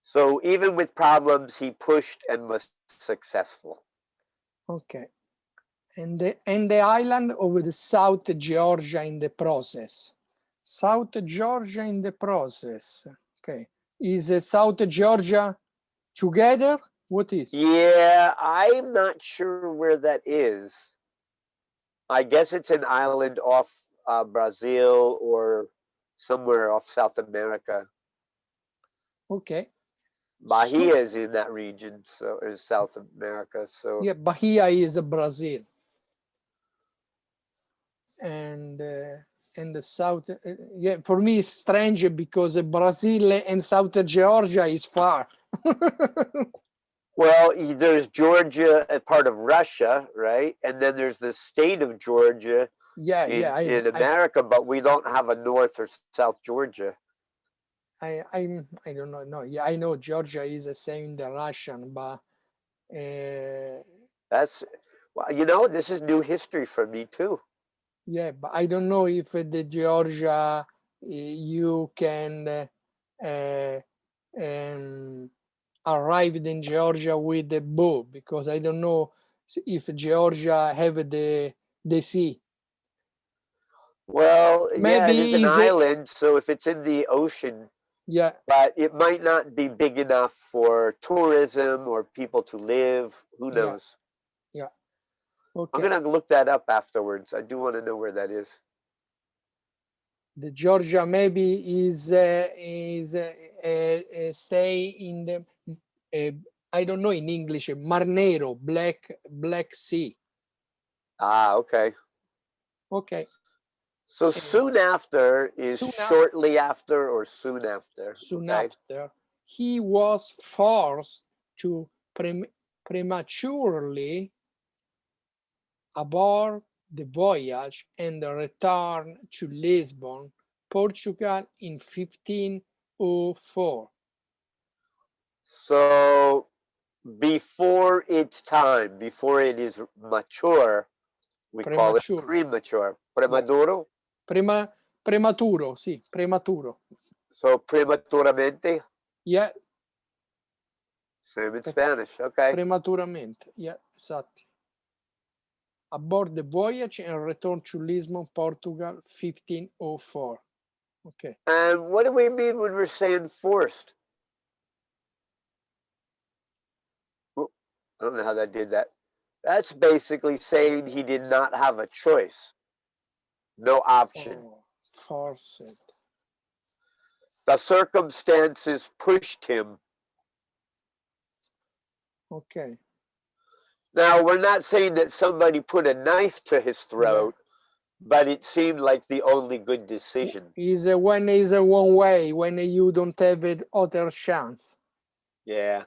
So even with problems, he pushed and was successful. Okay. And the island of the South Georgia in the process. South Georgia in the process. Okay. Is South Georgia together? What is? Yeah, I'm not sure where that is. I guess it's an island off Brazil or somewhere off South America. Okay. Bahia is in that region, so is South America. So yeah, Bahia is Brazil. And the South, yeah, for me it's strange because Brazil and South Georgia is far. well, there's Georgia, a part of Russia, right? And then there's the state of Georgia in America, but we don't have a North or South Georgia. I don't know. No, yeah, I know Georgia is the same in the Russian, but that's well, this is new history for me too. Yeah, but I don't know if the Georgia you can arrived in Georgia with the boat, because I don't know if Georgia have the sea. Well, yeah, it is Maybe an is a, island, so if it's in the ocean, yeah, but it might not be big enough for tourism or people to live. Who yeah, knows? yeah. I'm Okay. gonna look that up afterwards. I do want to know where that is. The Georgia maybe stay in the uh, I don't know in English, Mar Nero, Black Sea. Ah, okay. Okay. So Uh, soon after is soon after, shortly after or soon after. soon Okay. after, he was forced to prematurely abort the voyage and return to Lisbon, Portugal in 1504. So before its time, before it is mature, we call it Premature. premature. Yeah. Prematuro. Prematuro, sì, prematuro. So prematuramente, Yeah, same in Spanish. Okay. prematuramente. Yeah, exactly. Aboard the voyage and return to Lisbon, Portugal, 1504. Okay. And what do we mean when we're saying forced? Oop, I don't know how that did that. That's basically saying he did not have a choice, no option. Forced. The circumstances pushed him. Okay. Now, we're not saying that somebody put a knife to his Yeah. throat, but it seemed like the only good decision. When is a one way, when you don't have other chance. Yeah.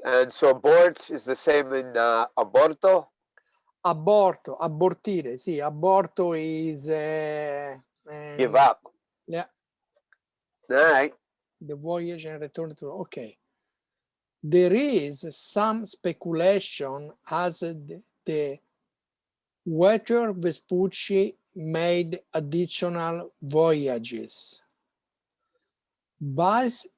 And so abort is the same in aborto. Aborto, abortire, sì, aborto is Give up. yeah, All right. the voyage and return to, okay. There is some speculation as the whether Vespucci made additional voyages. Based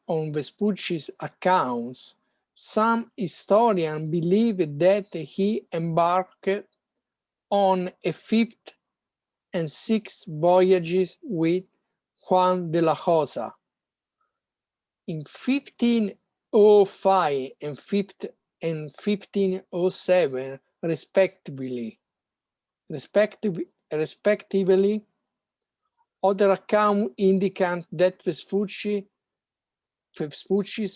on Vespucci's accounts, some historians believe that he embarked on a fifth and sixth voyages with Juan de la Cosa. In 1505 and 1507, respectively. Other accounts indicate that Vespucci's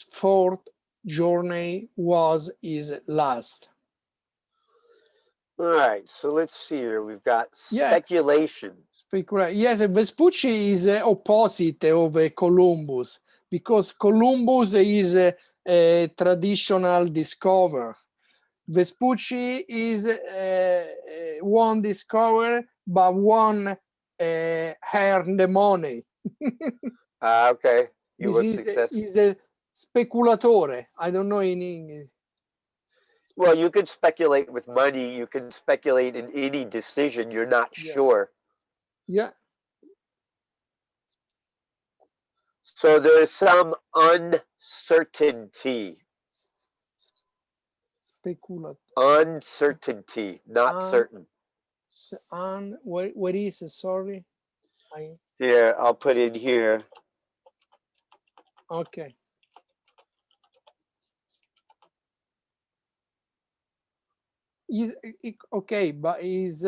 fourth journey was his last. All right. So let's see here. We've got Yeah, speculation. yes, Vespucci is opposite of Columbus because Columbus is a traditional discoverer. Vespucci is one discoverer, but one earn the money. Okay. He This was successful. is a speculatore. I don't know in English. Well, you can speculate with money. You can speculate in any decision. You're not Yeah, sure. yeah. So there's some uncertainty. Speculat. Uncertainty, not And certain. where is it? Sorry, I Here, I'll put in here. okay. Is okay, but is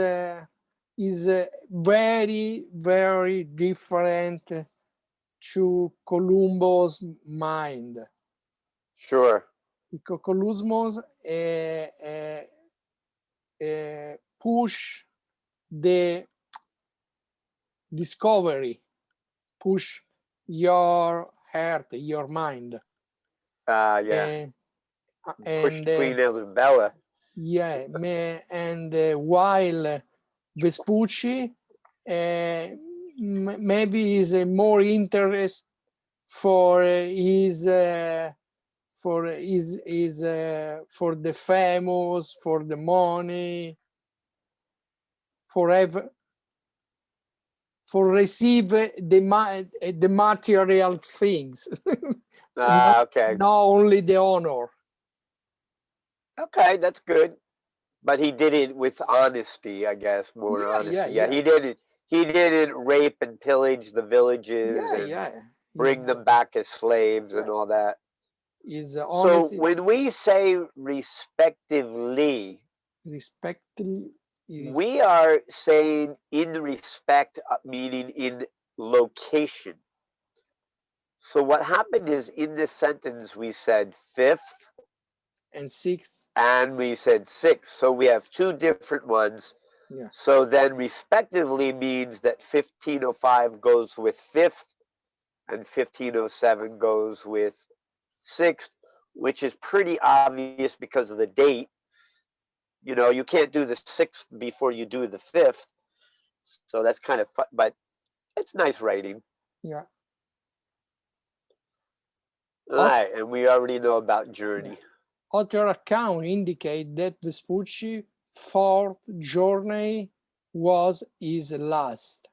very different to Columbus' mind Sure. because Columbus push the discovery, push your heart, your mind, Yeah. Push and Queen Isabella. yeah, and while Vespucci maybe is more interest for for the famous, for the money, forever, for receive the material things, Okay. not only the honor. Okay, that's good. But he did it with honesty, I guess, more Yeah, yeah, honesty. Yeah, yeah, he didn't rape and pillage the villages yeah, and yeah. bring them back as slaves Yeah, and all that. is So honestly, when we say respectively, respectfully, we are saying in respect, meaning in location. So what happened is in this sentence we said fifth and sixth. and we said sixth. So we have two different ones. Yeah, So then respectively means that 1505 goes with fifth and 1507 goes with sixth, which is pretty obvious because of the date. You know, you can't do the sixth before you do the fifth. So that's kind of fun, but it's nice writing. yeah. All Ot- right, and we already know about yeah. Journey. Other accounts indicate that Vespucci's fourth journey was his last.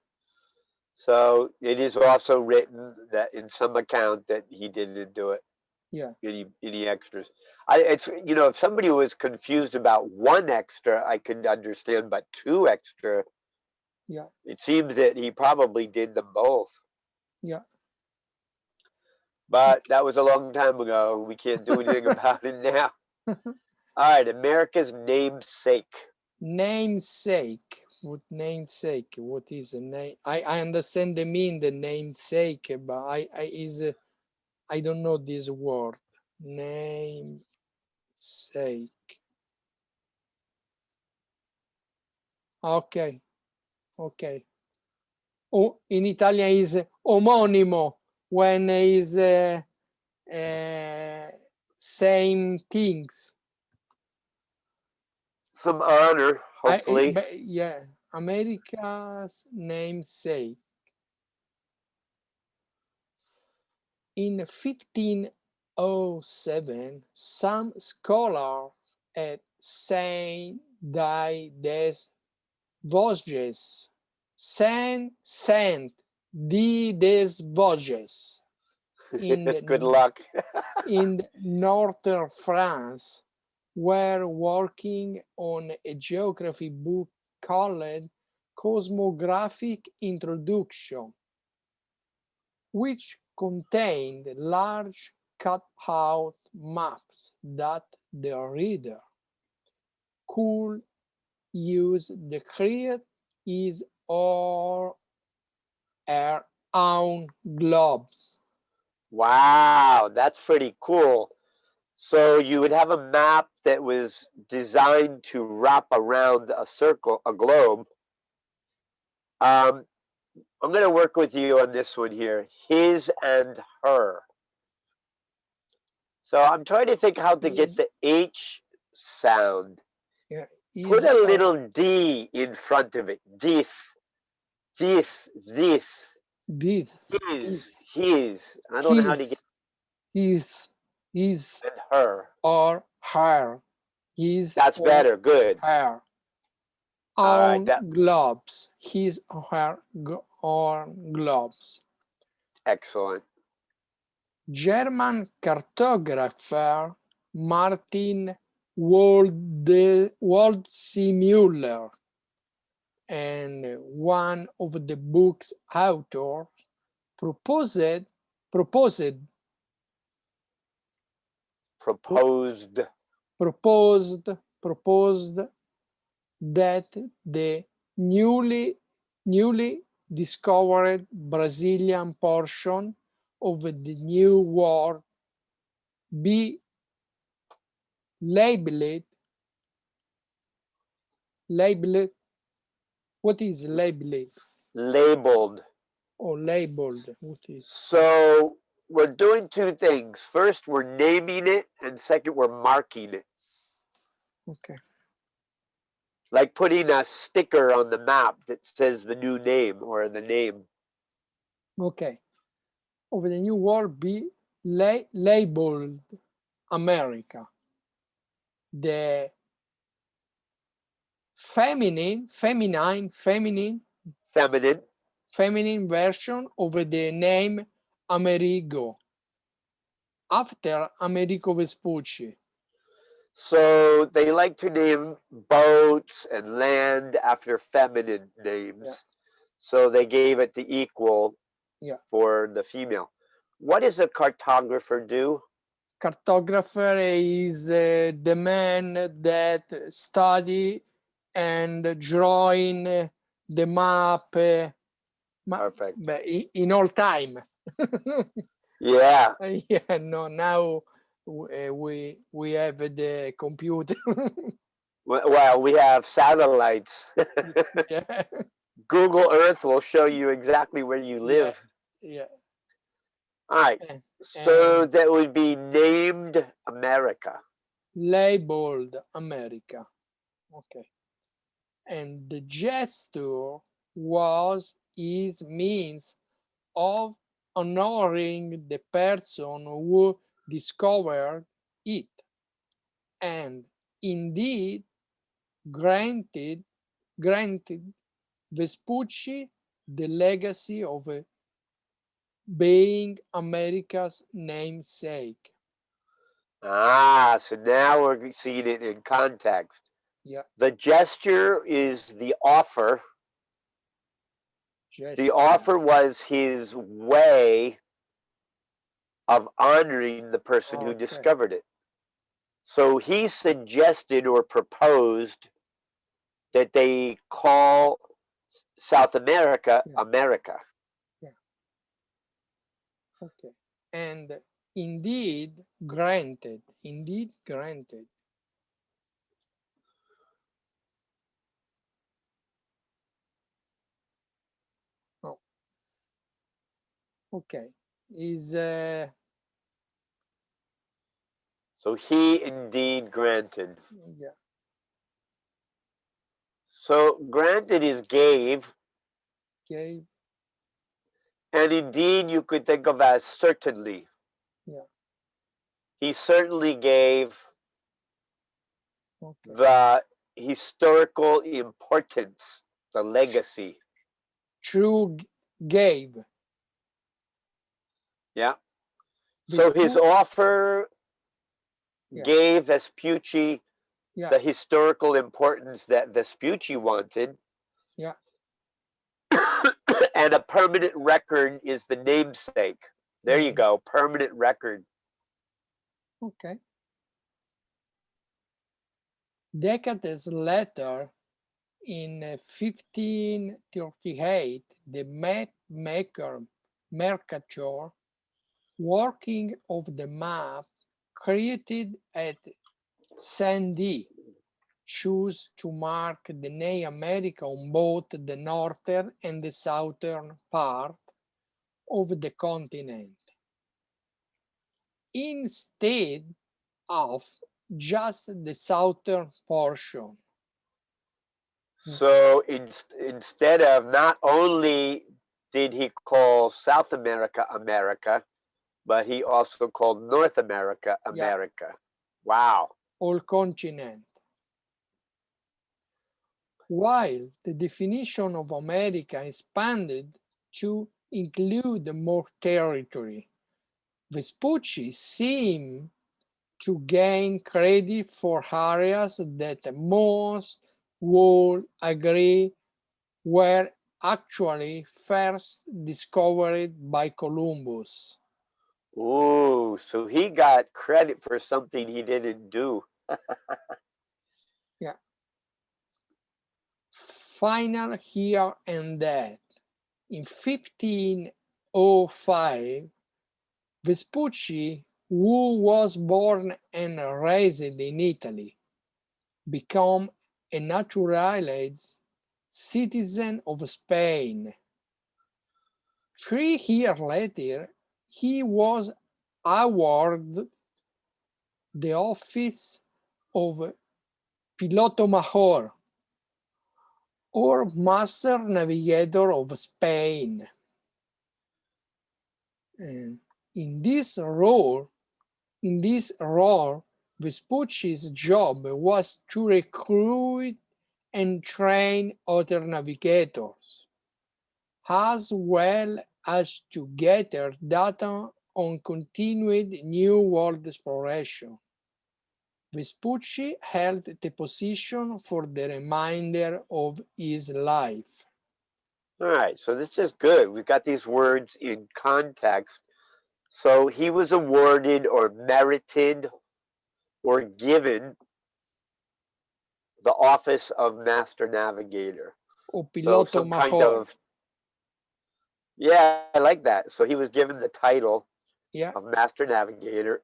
So it is also written that in some account that he didn't do it. Yeah, Any extras. It's if somebody was confused about one extra, I could understand, but two extra, yeah, it seems that he probably did them both. yeah. But that was a long time ago. We can't do anything about it now. All right, America's namesake. Namesake. What namesake? What is a name? I understand the mean the namesake, but I don't know this word. Namesake. Okay, okay. Oh, in Italian is omonimo when is same things. Some honor, hopefully. But yeah, America's namesake. In 1507, some scholars at Saint Dié des Vosges, Saint Dié des Vosges, in Good the, luck. in northern France, were working on a geography book called Cosmographic Introduction, which contained large cut-out maps that the reader could use to create his or her own globes. Wow, that's pretty cool. So you would have a map that was designed to wrap around a circle, a globe. Um, I'm going to work with you on this one here. His and her. So I'm trying to think how to get Is the H sound. yeah, Put is a or little D in front of it. This. this, His, this, his. I don't know how to get his, his and her. or her, his That's or better. Good. her All right. own globes, his or her own globes. Excellent. German cartographer Martin Waldseemüller and one of the book's authors proposed proposed Proposed. proposed proposed that the newly discovered Brazilian portion of the New World be labeled labeled. What is labeled Labeled. or labeled? What is So we're doing two things. First, we're naming it, and second, we're marking it. okay? Like putting a sticker on the map that says the new name or the name. Okay, of the New World be labeled America. The feminine Feminine. version of the name Amerigo after Amerigo Vespucci. So they like to name boats and land after feminine names. Yeah, So they gave it the equal yeah. for the female. What does a cartographer do? Cartographer is the man that study and drawing the map Perfect. in all time. Yeah. Yeah, no, now we have the computer. Well, we have satellites. Yeah, Google Earth will show you exactly where you yeah, live. yeah. All right. So And that would be named America. labeled America. Okay. And the gesture was his means of honoring the person who discovered it, and indeed granted Vespucci the legacy of being America's namesake. Ah, so now we're seeing it in context. Yeah, The gesture is the offer. The gesture. offer was his way of honoring the person who Okay, discovered it. So he suggested or proposed that they call South America yeah, America. yeah, okay. And indeed granted. Oh, okay. Is So he indeed granted. yeah, So granted is gave, okay, and indeed you could think of as certainly. yeah, He certainly gave okay. the historical importance, the legacy. True gave. Yeah. So his Vespu, offer yeah, gave Vespucci yeah, the historical importance that Vespucci wanted, yeah, and a permanent record is the namesake. There you name. go, permanent record. Okay. Decades later, in 1538, the map maker Mercator, working of the map created at Sandy, chose to mark the name America on both the northern and the southern part of the continent, instead of just the southern portion. So instead of, not only did he call South America America, but he also called North America Yeah, America. Wow. all continent. While the definition of America expanded to include more territory, Vespucci seemed to gain credit for areas that most would agree were actually first discovered by Columbus. Ooh, so he got credit for something he didn't do. Yeah. Final here and that. In 1505, Vespucci, who was born and raised in Italy, became a naturalized citizen of Spain. 3 years later, he was awarded the office of Piloto Major, or Master Navigator of Spain. And in this role, Vespucci's job was to recruit and train other navigators, as well as to gather data on continued New World exploration. Vespucci held the position for the remainder of his life. All right, so this is good. We've got these words in context. So he was awarded or merited or given the office of Master Navigator. O So piloto some kind major. of, yeah, I like that. So he was given the title Yeah, of Master Navigator,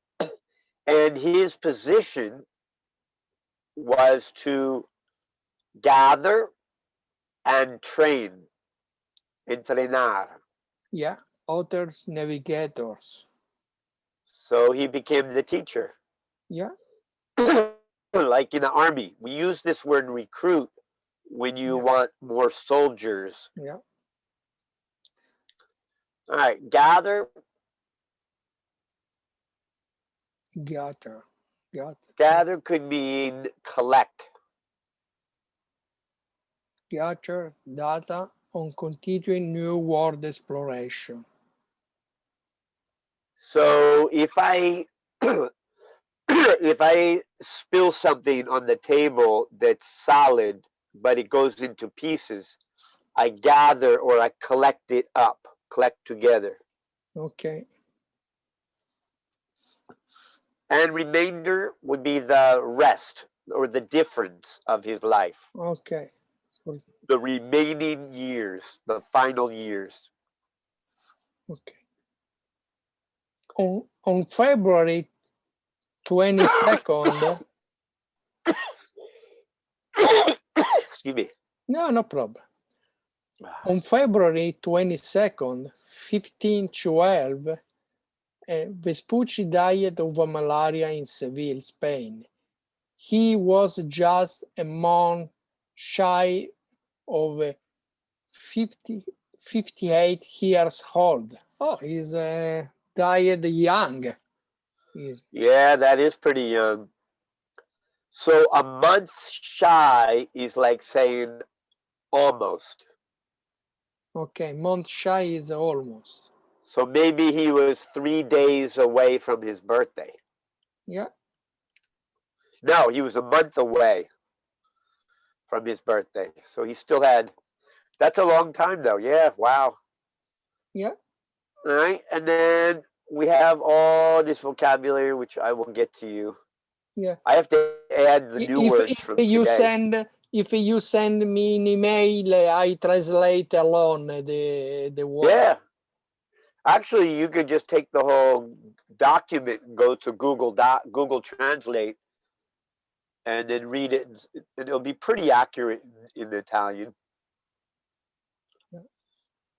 and his position was to gather and train, entrenar. yeah. Other navigators. So he became the teacher. Yeah, Like in the army, we use this word recruit when you yeah, want more soldiers. yeah. All right, gather. Gather, gather, Gather could mean collect. gather data on continuing new world exploration. So if I if I spill something on the table that's solid, but it goes into pieces, I gather or I collect it up, collect together. Okay, And remainder would be the rest or the difference of his life, okay, the remaining years, the final years. okay. On February 22nd, Excuse me. no problem. On February 22nd, 1512, Vespucci died of malaria in Seville, Spain. He was just a month shy of 58 years old. Oh, he's died young. Yeah, that is pretty young. So a month shy is like saying almost. Okay, month shy is almost. So maybe he was 3 days away from his birthday. Yeah. No, he was a month away from his birthday. So he still had, that's a long time though. Yeah, wow. Yeah. All right. And then we have all this vocabulary, which I will get to you. Yeah. I have to add the new words from today. If you send me an email, I translate alone the word. Yeah. Actually, you could just take the whole document and go to Google Translate and then read it, and it'll be pretty accurate in Italian.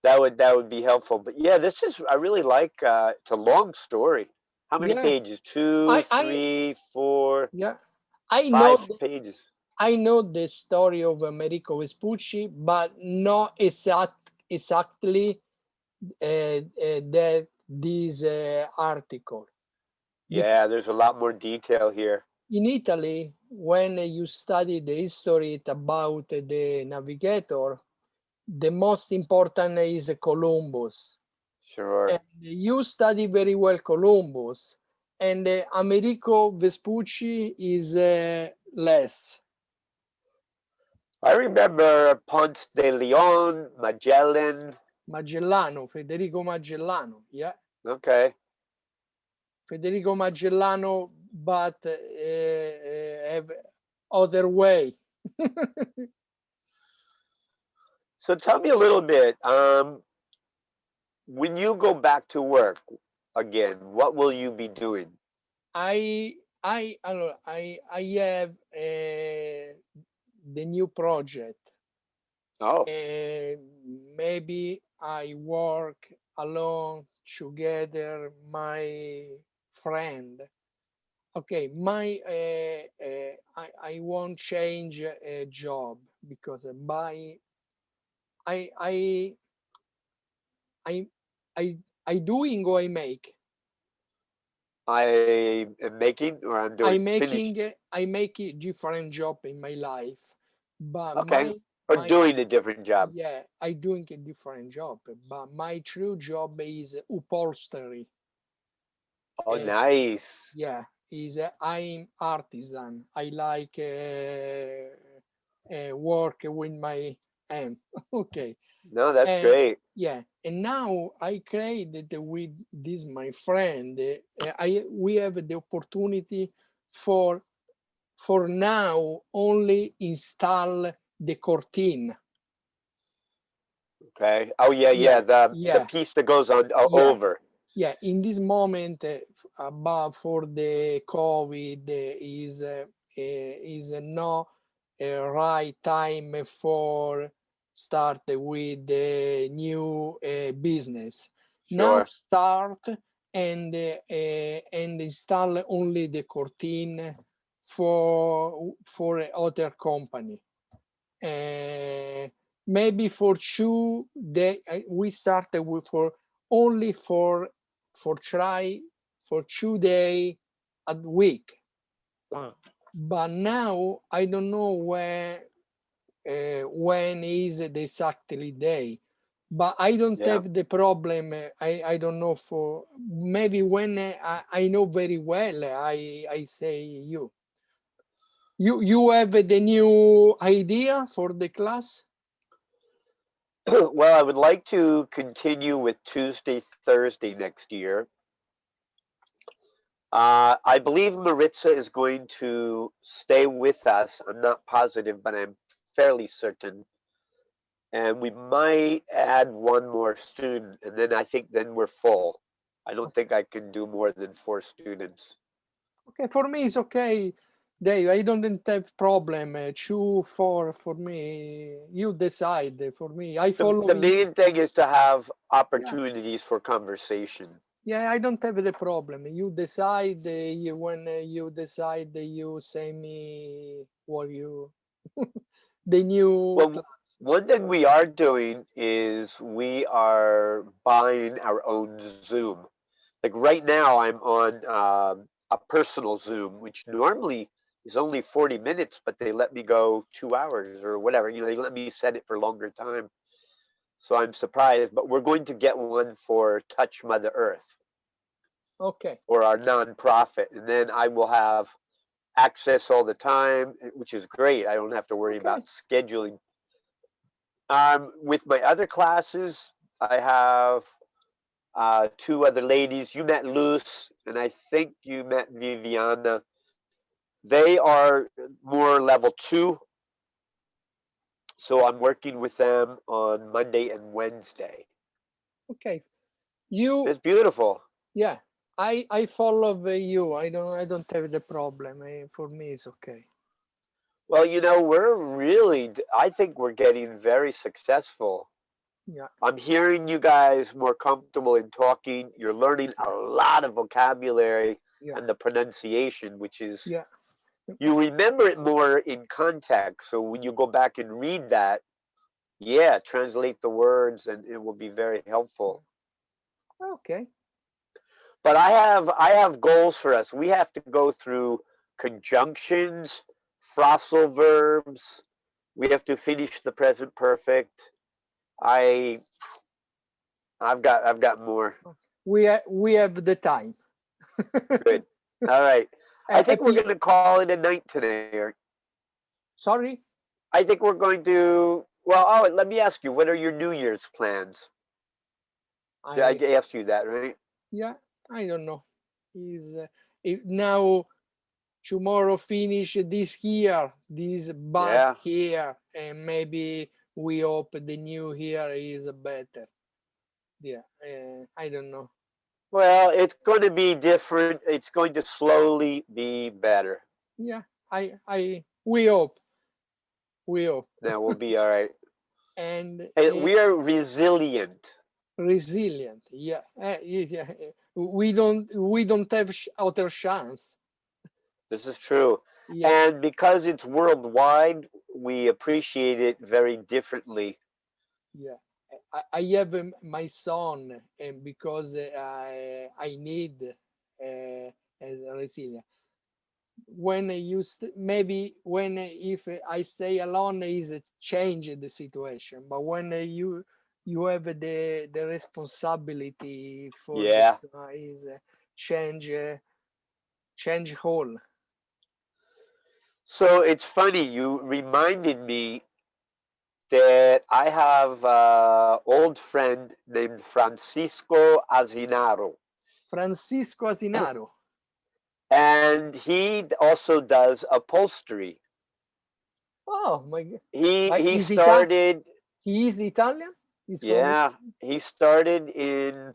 That would be helpful. But yeah, this is I really like. It's a long story. How many Yeah. pages? Two, I three, four, yeah. I know 5 pages. I know the story of Amerigo Vespucci, but not exactly that this article. Yeah, there's a lot more detail here. In Italy, when you study the history about the navigator, the most important is Columbus. Sure. And you study very well Columbus, and Amerigo Vespucci is less. I remember Ponce de Leon, Magellan. Magellano, Federico Magellano, yeah. Okay. Federico Magellano, but have other way. So tell me a little bit. When you go back to work again, what will you be doing? I have the new project. Oh, Maybe I work alone together my friend. Okay, I won't change a job because I I I I I doing or I make. I am making or I'm doing finished. I make a different job in my life, but Okay. Or my doing a different job. yeah, I doing a different job, but my true job is upholstery. Oh, Uh, nice. yeah, is I'm artisan. I like work with my hand. Okay. No, that's And great. yeah, and now I created with this my friend. We have the opportunity for now only install the cortina. Okay. Oh yeah, yeah. Yeah, The yeah, piece that goes on yeah, over. yeah. In this moment, about for the COVID is no right time for start with the new business. Now Sure. start and install only the cortina for other company. Maybe for 2 days we started with for only for try for 2 days a week, Mm. but now I don't know when is the exactly day, but I don't Yeah. have the problem. I don't know for maybe when I know very well. I say you have the new idea for the class. Well, I would like to continue with Tuesday, Thursday next year. I believe Maritza is going to stay with us. I'm not positive, but I'm fairly certain. And we might add one more student, and then I think then we're full. I don't think I can do more than 4 students. Okay, for me it's okay, Dave. I don't have problem. 2, 4 for me. You decide for me. I follow The you. main thing is to have Yeah, opportunities for conversation. yeah. I don't have the problem. You decide. When you decide, you say me what you the new Well, class. one thing we are doing is we are buying our own Zoom. Like right now, I'm on a personal Zoom, which normally is only 40 minutes, but they let me go 2 hours or whatever. They let me set it for longer time. So I'm surprised, but we're going to get one for Touch Mother Earth Okay. or our nonprofit, and then I will have access all the time, which is great. I don't have to worry Okay. about scheduling. With my other classes, I have 2 other ladies. You met Luz, and I think you met Viviana. They are more level 2, so I'm working with them on Monday and Wednesday. Okay. You. It's beautiful. Yeah. I follow you. I don't have the problem. For me it's okay. Well, I think we're getting very successful. Yeah. I'm hearing you guys more comfortable in talking. You're learning a lot of vocabulary Yeah. and the pronunciation, which is, Yeah. you remember it more in context. So when you go back and read that, yeah, translate the words and it will be very helpful. Okay. But I have goals for us. We have to go through conjunctions, phrasal verbs. We have to finish the present perfect. I I've got more. We have the time. Good. All right. I think we're Happy. going to call it a night today. Or Sorry. I think we're going to. Well, oh, let me ask you. What are your New Year's plans? I I asked you that, right? Yeah. I don't know. Is if now tomorrow finish this year, this bad Yeah. year, and maybe we hope the new year is better. Yeah. I don't know. Well, it's going to be different. It's going to slowly be better. Yeah. We hope. We hope. Now we'll be all right. And We are resilient. resilient. Yeah. Yeah. We don't have other chance. This is true. Yeah. And because it's worldwide, we appreciate it very differently. Yeah. I have my son, and because I need resilient. When you maybe when if I stay alone is change the situation, but when you have the responsibility for Yeah. this is change. Change hole. So it's funny, you reminded me that I have an old friend named Francisco Azinaro, Francisco Asinaro. and he also does upholstery. Oh my God. He Is started, he is Italian? He's from yeah, he started in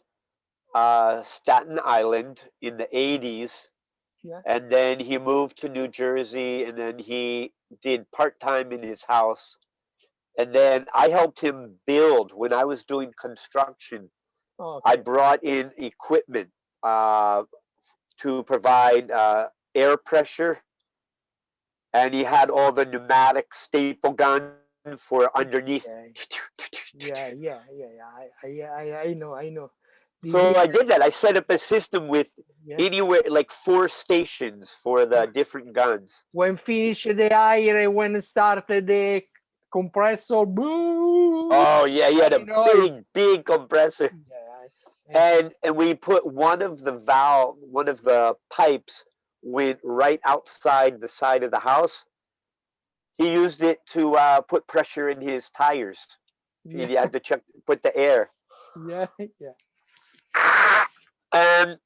Staten Island in the 80s, yeah. and then he moved to New Jersey, and then he did part-time in his house. And then I helped him build when I was doing construction. I Okay. brought in equipment uh, to provide air pressure, and he had all the pneumatic staple gun for underneath. Okay. Yeah. I know. I know. This So is I did that. I set up a system with yeah. anywhere like 4 stations for the different guns. When finish the air, when started the compressor, boo. Oh yeah, he had I a know it's big compressor, yeah. and we put one of the pipes went right outside the side of the house. He used it to put pressure in his tires. Yeah. He had to check put the air. Yeah. Yeah. And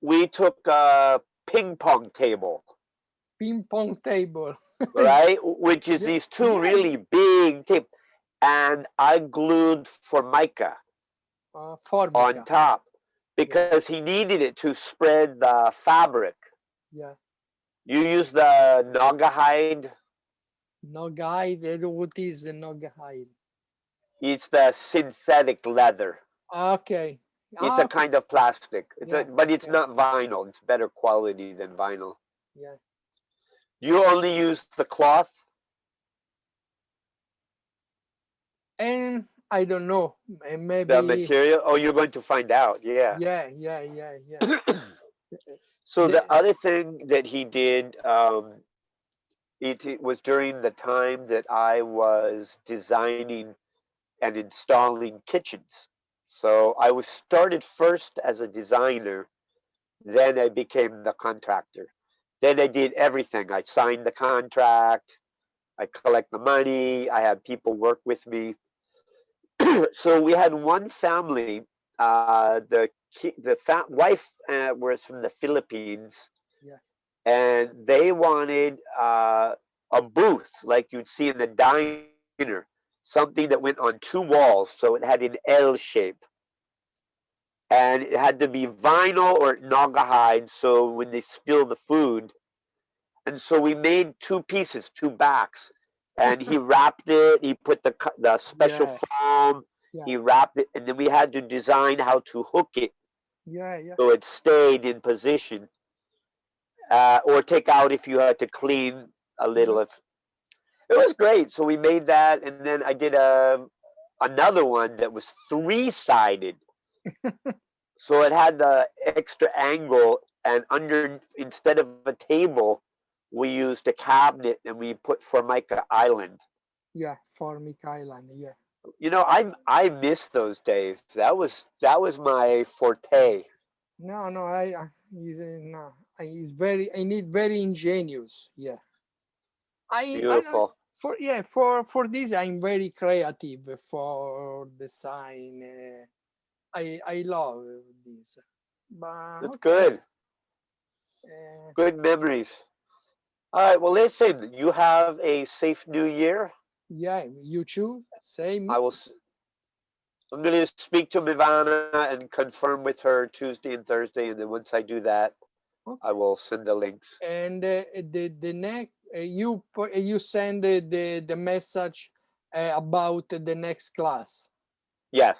we took a ping pong table, Ping pong table. right? Which is Yeah. these two Yeah. really big tape, and I glued formica on Formica. top Yeah. because he needed it to spread the fabric. Yeah. You use the naga hide. No guide. What is the no guide? It's the synthetic leather. Okay. It's a Okay. kind of plastic. Yeah. But it's Okay. not vinyl. It's better quality than vinyl. Yeah. You only use the cloth. And I don't know. The Maybe. material. Oh, you're going to find out. Yeah. Yeah. So the The, other thing that he did, it was during the time that I was designing and installing kitchens. So I was started first as a designer, then I became the contractor. Then I did everything. I signed the contract, I collect the money, I had people work with me. So we had one family. The wife was from the Philippines, yeah. and they wanted a booth like you'd see in the diner, something that went on 2 walls, so it had an L shape, and it had to be vinyl or naugahyde, so when they spill the food. And so we made 2 pieces, 2 backs, and he wrapped it. He put the special Yeah. foam. Yeah. He wrapped it, and then we had to design how to hook it Yeah. so it stayed in position, or take out if you had to clean a little. Yeah. If it was great, so we made that, and then I did another one that was 3-sided, so it had the extra angle, and under instead of a table, we used a cabinet and we put Formica Island. Yeah. Formic Island. Yeah. I miss those days. That was my Yeah. forte. No. He's no. He's very. I need very ingenious. Yeah. I don't Beautiful. for this I'm very creative for design. I love this. But That's okay. good. Uh, Good memories. All right. Well, listen. You have a safe New Year. yeah. You too. Same. I will. I'm going to speak to Ivana and confirm with her Tuesday and Thursday, and then once I do that, I Okay. will send the links. And the next you send the message about the next class. Yes.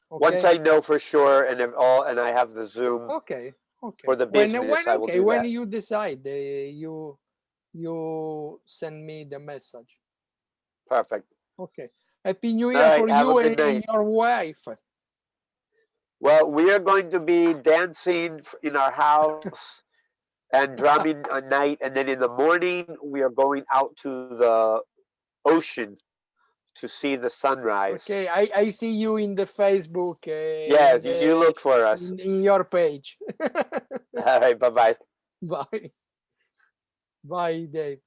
Once Okay. I know for sure, and I have the Zoom Okay. for Okay. the When business, I will okay do when that. you decide you send me the message. Perfect. Okay. Happy New All Year right. for Have a you good and night. your wife. Well, we are going to be dancing in our house and drumming at night, and then in the morning we are going out to the ocean to see the sunrise. Okay, I see you in the Facebook Yes, you look for us. in your page. All right. Bye bye. Bye. Bye, Dave.